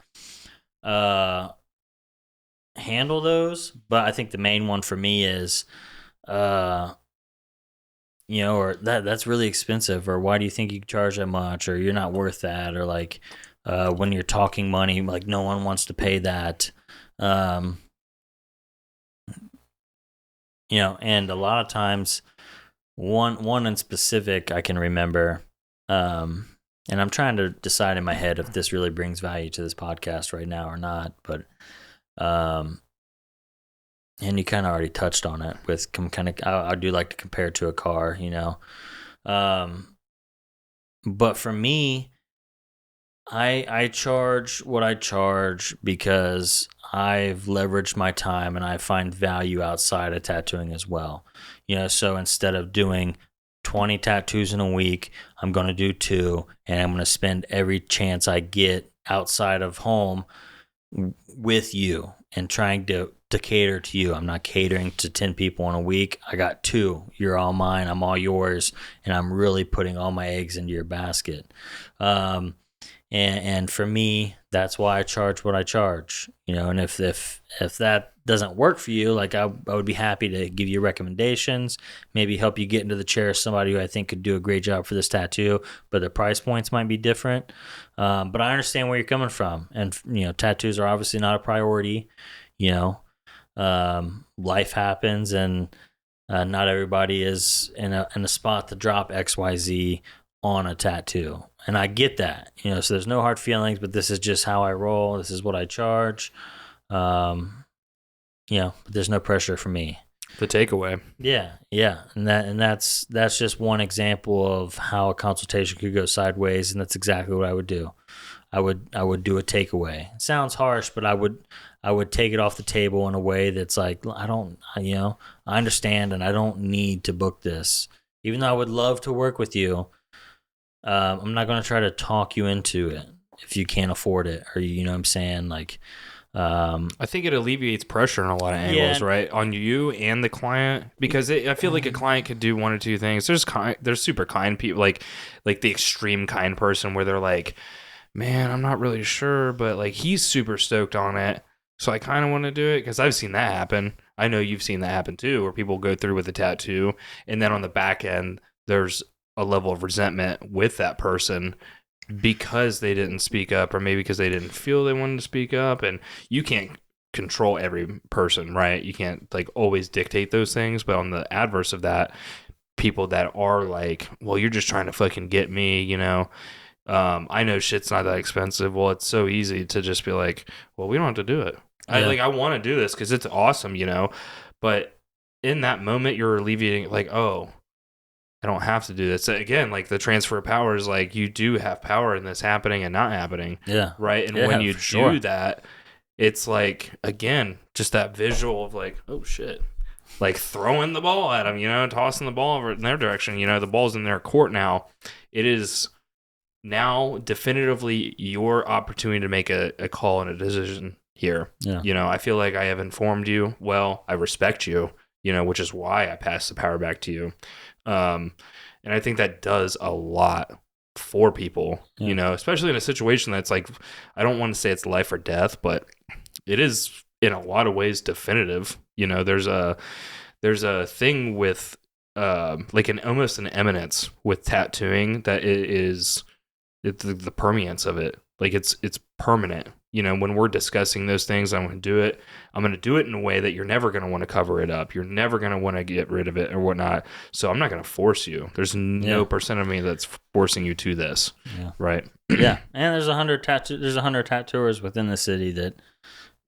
handle those. But I think the main one for me is, or that's really expensive, or why do you think you charge that much, or you're not worth that, or like when you're talking money, like no one wants to pay that. And a lot of times, one in specific I can remember. And I'm trying to decide in my head if this really brings value to this podcast right now or not. But, and you kind of already touched on it with I do like to compare it to a car, but for me, I charge what I charge because I've leveraged my time and I find value outside of tattooing as well. So instead of doing 20 tattoos in a week, I'm going to do 2, and I'm going to spend every chance I get outside of home with you and trying to cater to you. I'm not catering to 10 people in a week. I got 2. You're all mine. I'm all yours. And I'm really putting all my eggs into your basket. And for me, that's why I charge what I charge, and if that doesn't work for you, like I would be happy to give you recommendations, maybe help you get into the chair of somebody who I think could do a great job for this tattoo, but the price points might be different. But I understand where you're coming from. And, tattoos are obviously not a priority, life happens, and not everybody is in a spot to drop XYZ on a tattoo. And I get that, so there's no hard feelings, but this is just how I roll. This is what I charge. But there's no pressure for me. The takeaway. Yeah. And that's just one example of how a consultation could go sideways, and that's exactly what I would do. I would do a takeaway. It sounds harsh, but I would take it off the table in a way that's like, I understand, and I don't need to book this. Even though I would love to work with you, I'm not going to try to talk you into it if you can't afford it, or you know what I'm saying? Like, I think it alleviates pressure in a lot of angles, right? On you and the client, because I feel like a client could do one or two things. There's super kind people, like the extreme kind person where they're like, man, I'm not really sure, but like he's super stoked on it, so I kind of want to do it, because I've seen that happen. I know you've seen that happen too, where people go through with a tattoo, and then on the back end, there's a level of resentment with that person because they didn't speak up, or maybe because they didn't feel they wanted to speak up. And you can't control every person, right? You can't like always dictate those things. But on the adverse of that, people that are like, well, you're just trying to fucking get me, I know shit's not that expensive. Well, it's so easy to just be like, well, we don't have to do it. Yeah. I want to do this because it's awesome, but in that moment you're alleviating, like, oh, I don't have to do this. Again, like the transfer of power is like, you do have power in this happening and not happening. Yeah. Right. And when you do that, it's like, again, just that visual of like, oh shit, like throwing the ball at them, tossing the ball over in their direction. The ball's in their court now. It is now definitively your opportunity to make a call and a decision here. Yeah. I feel like I have informed you well. I respect you, which is why I pass the power back to you. And I think that does a lot for people, especially in a situation that's like, I don't want to say it's life or death, but it is in a lot of ways definitive. There's a thing with like almost an eminence with tattooing that it's the permanence of it. Like it's permanent. When we're discussing those things, I'm going to do it in a way that you're never going to want to cover it up. You're never going to want to get rid of it or whatnot. So I'm not going to force you. There's no percent of me that's forcing you to this. Yeah. Right. Yeah. And there's 100 tattooers within the city that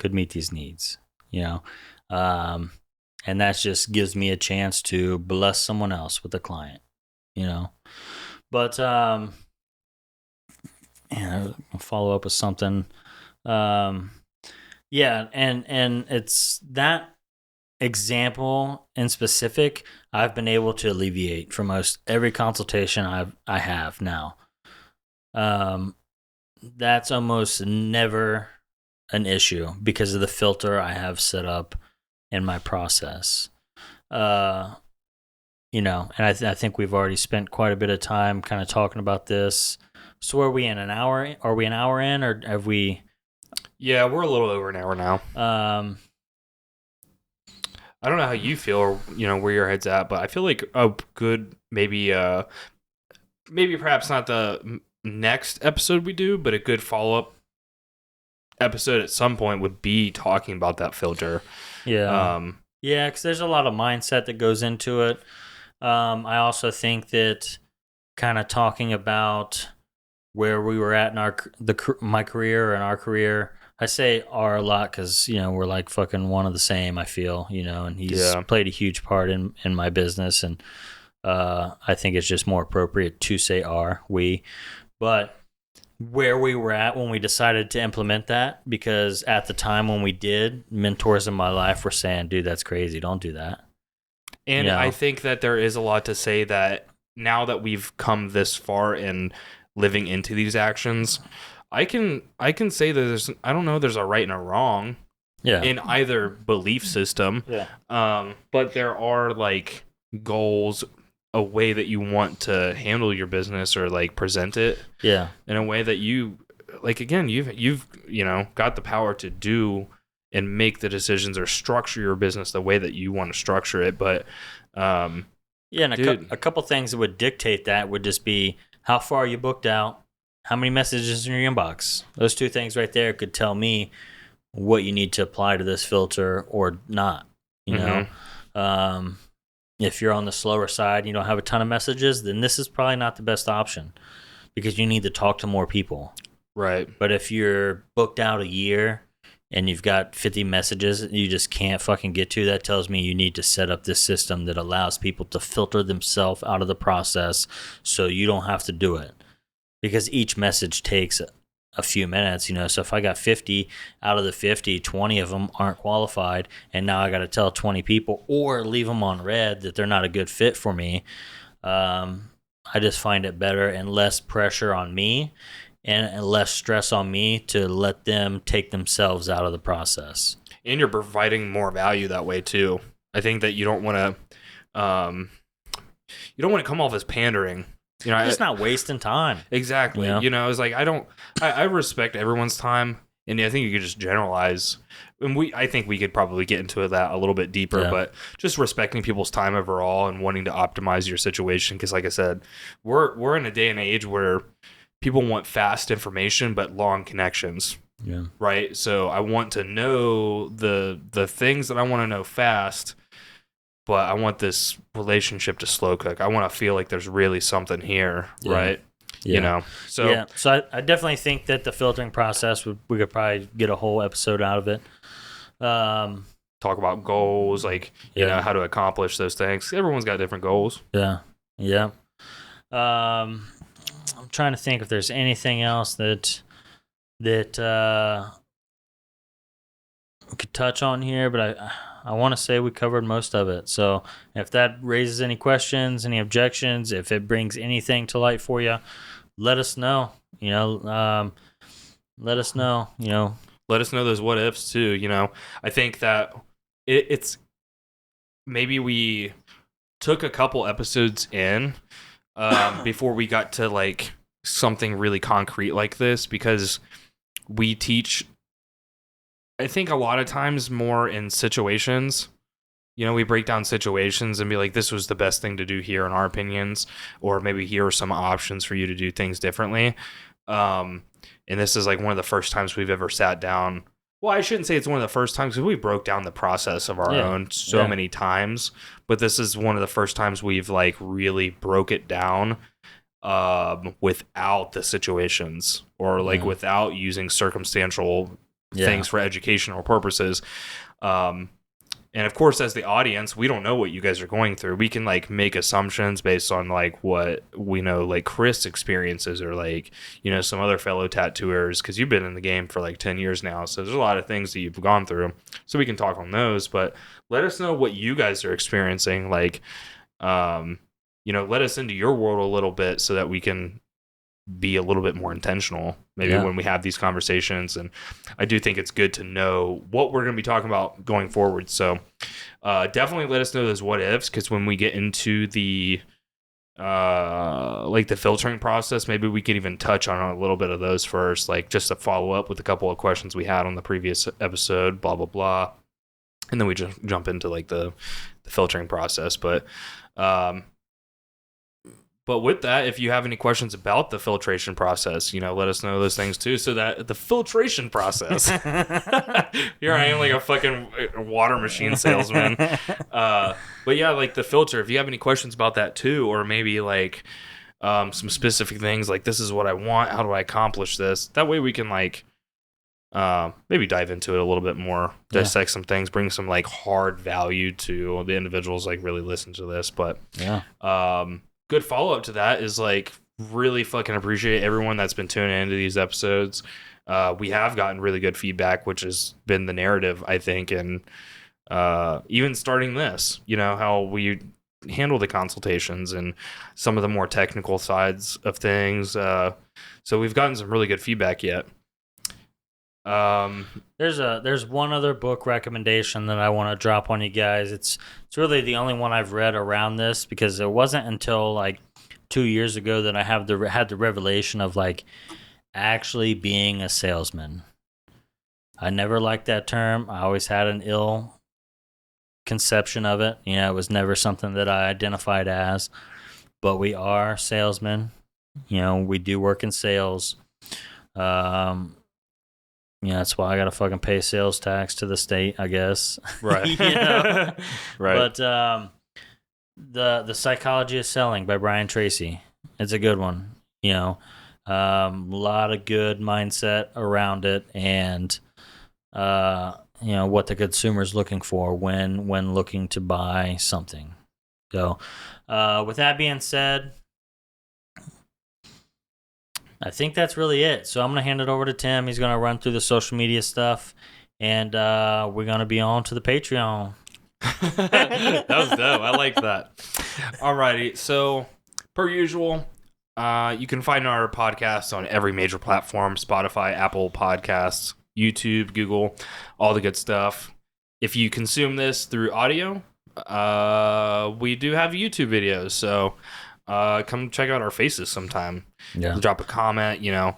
could meet these needs, you know. And that just gives me a chance to bless someone else with a client, you know. But I'll follow up with something. Yeah, and it's that example in specific I've been able to alleviate for most every consultation I have now. That's almost never an issue because of the filter I have set up in my process. You know, and I think we've already spent quite a bit of time kind of talking about this. So are we in an hour? Are we an hour in, or have we? Yeah, we're a little over an hour now. I don't know how you feel or, you know, where your head's at, but I feel like a good, maybe perhaps not the next episode we do, but a good follow-up episode at some point would be talking about that filter. Yeah. Yeah, because there's a lot of mindset that goes into it. I also think that kind of talking about where we were at in my career and our career. I say "our" a lot because, you know, we're like fucking one of the same, I feel, you know, and he's played a huge part in my business, and I think it's just more appropriate to say we. But where we were at when we decided to implement that, because at the time when we did, mentors in my life were saying, dude, that's crazy, don't do that. And, you know? I think that there is a lot to say that now that we've come this far in living into these actions, I can say that there's a right and a wrong in either belief system. But there are like goals, a way that you want to handle your business or like present it in a way that you like, again, you've you know, got the power to do and make the decisions or structure your business the way that you want to structure it. But and a couple things that would dictate that would just be how far you booked out, how many messages in your inbox. Those two things right there could tell me what you need to apply to this filter or not, you know. If you're on the slower side, you don't have a ton of messages, then this is probably not the best option because you need to talk to more people. Right. But if you're booked out a year and you've got 50 messages you just can't fucking get to, that tells me you need to set up this system that allows people to filter themselves out of the process so you don't have to do it. Because each message takes a few minutes, you know. So if I got 50 out of the 50, 20 of them aren't qualified, and now I got to tell 20 people or leave them on red that they're not a good fit for me, I just find it better and less pressure on me and less stress on me to let them take themselves out of the process. And you're providing more value that way too. I think that you don't want to come off as pandering. You know, just not wasting time. Exactly. You know, it's like I respect everyone's time, and I think you could just generalize. And I think we could probably get into that a little bit deeper, but just respecting people's time overall and wanting to optimize your situation. Because, like I said, we're in a day and age where people want fast information but long connections. Yeah. Right. So I want to know the things that I want to know fast. But I want this relationship to slow cook. I want to feel like there's really something here, right? Yeah. You know, so I definitely think that the filtering process we could probably get a whole episode out of it. Talk about goals, like you know how to accomplish those things. Everyone's got different goals. Yeah. I'm trying to think if there's anything else that we could touch on here, but I want to say we covered most of it. So if that raises any questions, any objections, if it brings anything to light for you, let us know. You know, let us know. You know, let us know those what ifs too. You know, I think that it's maybe we took a couple episodes in before we got to like something really concrete like this, because we teach, I think, a lot of times more in situations. You know, we break down situations and be like, this was the best thing to do here in our opinions, or maybe here are some options for you to do things differently. And this is like one of the first times we've ever sat down. Well, I shouldn't say it's one of the first times, because we broke down the process of our own so many times, but this is one of the first times we've like really broke it down without the situations, or like without using circumstantial things for educational purposes. And of course, as the audience, we don't know what you guys are going through. We can like make assumptions based on like what we know, like Chris experiences or like, you know, some other fellow tattooers, because you've been in the game for like 10 years now. So there's a lot of things that you've gone through. So we can talk on those, but let us know what you guys are experiencing. Like, you know, let us into your world a little bit so that we can be a little bit more intentional maybe when we have these conversations. And I do think it's good to know what we're going to be talking about going forward. So definitely let us know those what ifs, because when we get into the like the filtering process, maybe we can even touch on a little bit of those first, like just to follow up with a couple of questions we had on the previous episode, blah blah blah, and then we just jump into like the filtering process. But with that, if you have any questions about the filtration process, you know, let us know those things too. So that the filtration process, here I am like a fucking water machine salesman. But yeah, like the filter, if you have any questions about that too, or maybe like some specific things like this is what I want, how do I accomplish this? That way we can like maybe dive into it a little bit more, dissect some things, bring some like hard value to the individuals like really listen to this. But good follow-up to that is like really fucking appreciate everyone that's been tuning into these episodes. We have gotten really good feedback, which has been the narrative, I think, and even starting this, you know, how we handle the consultations and some of the more technical sides of things. So we've gotten some really good feedback yet. There's one other book recommendation that I want to drop on you guys. It's really the only one I've read around this, because it wasn't until like 2 years ago that I had the revelation of like actually being a salesman. I never liked that term. I always had an ill conception of it. You know, it was never something that I identified as. But we are salesmen. You know, we do work in sales. Yeah, that's why I gotta fucking pay sales tax to the state, I guess. Right. You know? Right. But the Psychology of Selling by Brian Tracy. It's a good one. You know, a lot of good mindset around it, and you know what the consumer's looking for when looking to buy something. So, with that being said, I think that's really it. So I'm going to hand it over to Tim. He's going to run through the social media stuff, and we're going to be on to the Patreon. That was dope. I like that. Alrighty. So, per usual, you can find our podcast on every major platform: Spotify, Apple Podcasts, YouTube, Google, all the good stuff. If you consume this through audio, we do have YouTube videos. So, come check out our faces sometime. Yeah. Drop a comment, you know.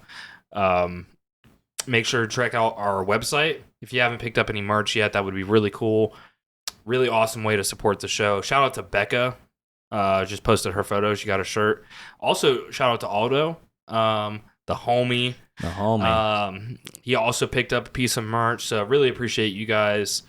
Make sure to check out our website. If you haven't picked up any merch yet, that would be really cool. Really awesome way to support the show. Shout out to Becca. Just posted her photo. She got a shirt. Also, shout out to Aldo, the homie. The homie. He also picked up a piece of merch. So really appreciate you guys.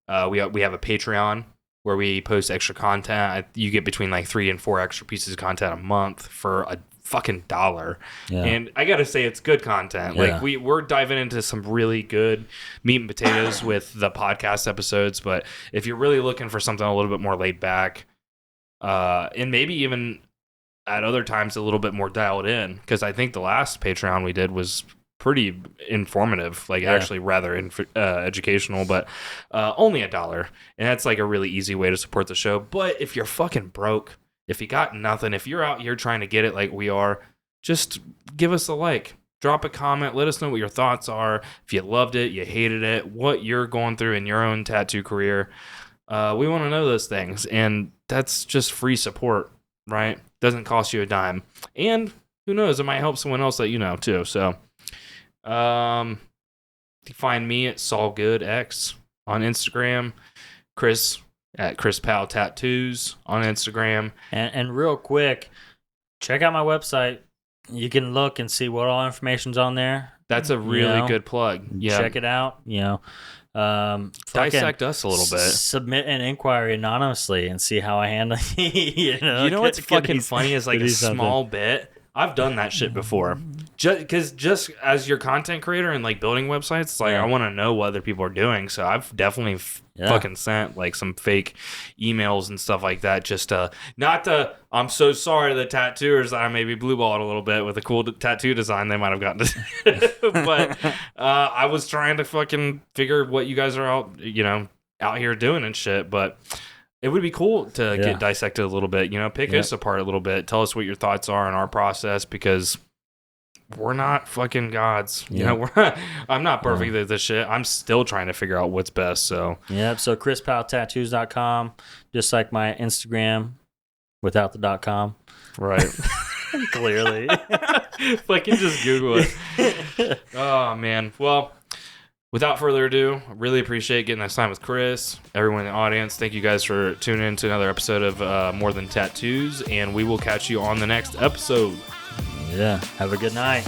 We have a Patreon where we post extra content. You get between like 3 and 4 extra pieces of content a month for a fucking $1. Yeah. And I gotta say, it's good content. Yeah. Like we're diving into some really good meat and potatoes with the podcast episodes. But if you're really looking for something a little bit more laid back, and maybe even at other times a little bit more dialed in, because I think the last Patreon we did was pretty informative, like actually rather educational, but only $1. And that's like a really easy way to support the show. But if you're fucking broke, if you got nothing, if you're out here trying to get it like we are, just give us a like, drop a comment, let us know what your thoughts are. If you loved it, you hated it, what you're going through in your own tattoo career. We want to know those things, and that's just free support, right? Doesn't cost you a dime. And who knows, it might help someone else that you know too. So you find me at SaulGoodX on Instagram, Chris at Chris Powell Tattoos on Instagram. And real quick, check out my website. You can look and see what all information's on there. That's a really good plug. Yeah, check it out. You know, dissect us a little bit. Submit an inquiry anonymously and see how I handle. You know what's fucking funny is like a small bit I've done that shit before. Just as your content creator and like building websites, it's like I want to know what other people are doing. So I've definitely fucking sent like some fake emails and stuff like that. Just I'm so sorry to the tattooers that I maybe blueballed a little bit with a cool tattoo design they might have gotten to. But I was trying to fucking figure what you guys are out here doing and shit. But it would be cool to get dissected a little bit, pick us apart a little bit. Tell us what your thoughts are on our process, because we're not fucking gods. I'm not perfect at this shit. I'm still trying to figure out what's best. So, so chrispowtattoos.com, just like my Instagram without the .com. Right. Clearly. Fucking just Google it. Oh, man. Well, without further ado, I really appreciate getting this time with Chris. Everyone in the audience, thank you guys for tuning in to another episode of More Than Tattoos, and we will catch you on the next episode. Yeah, have a good night.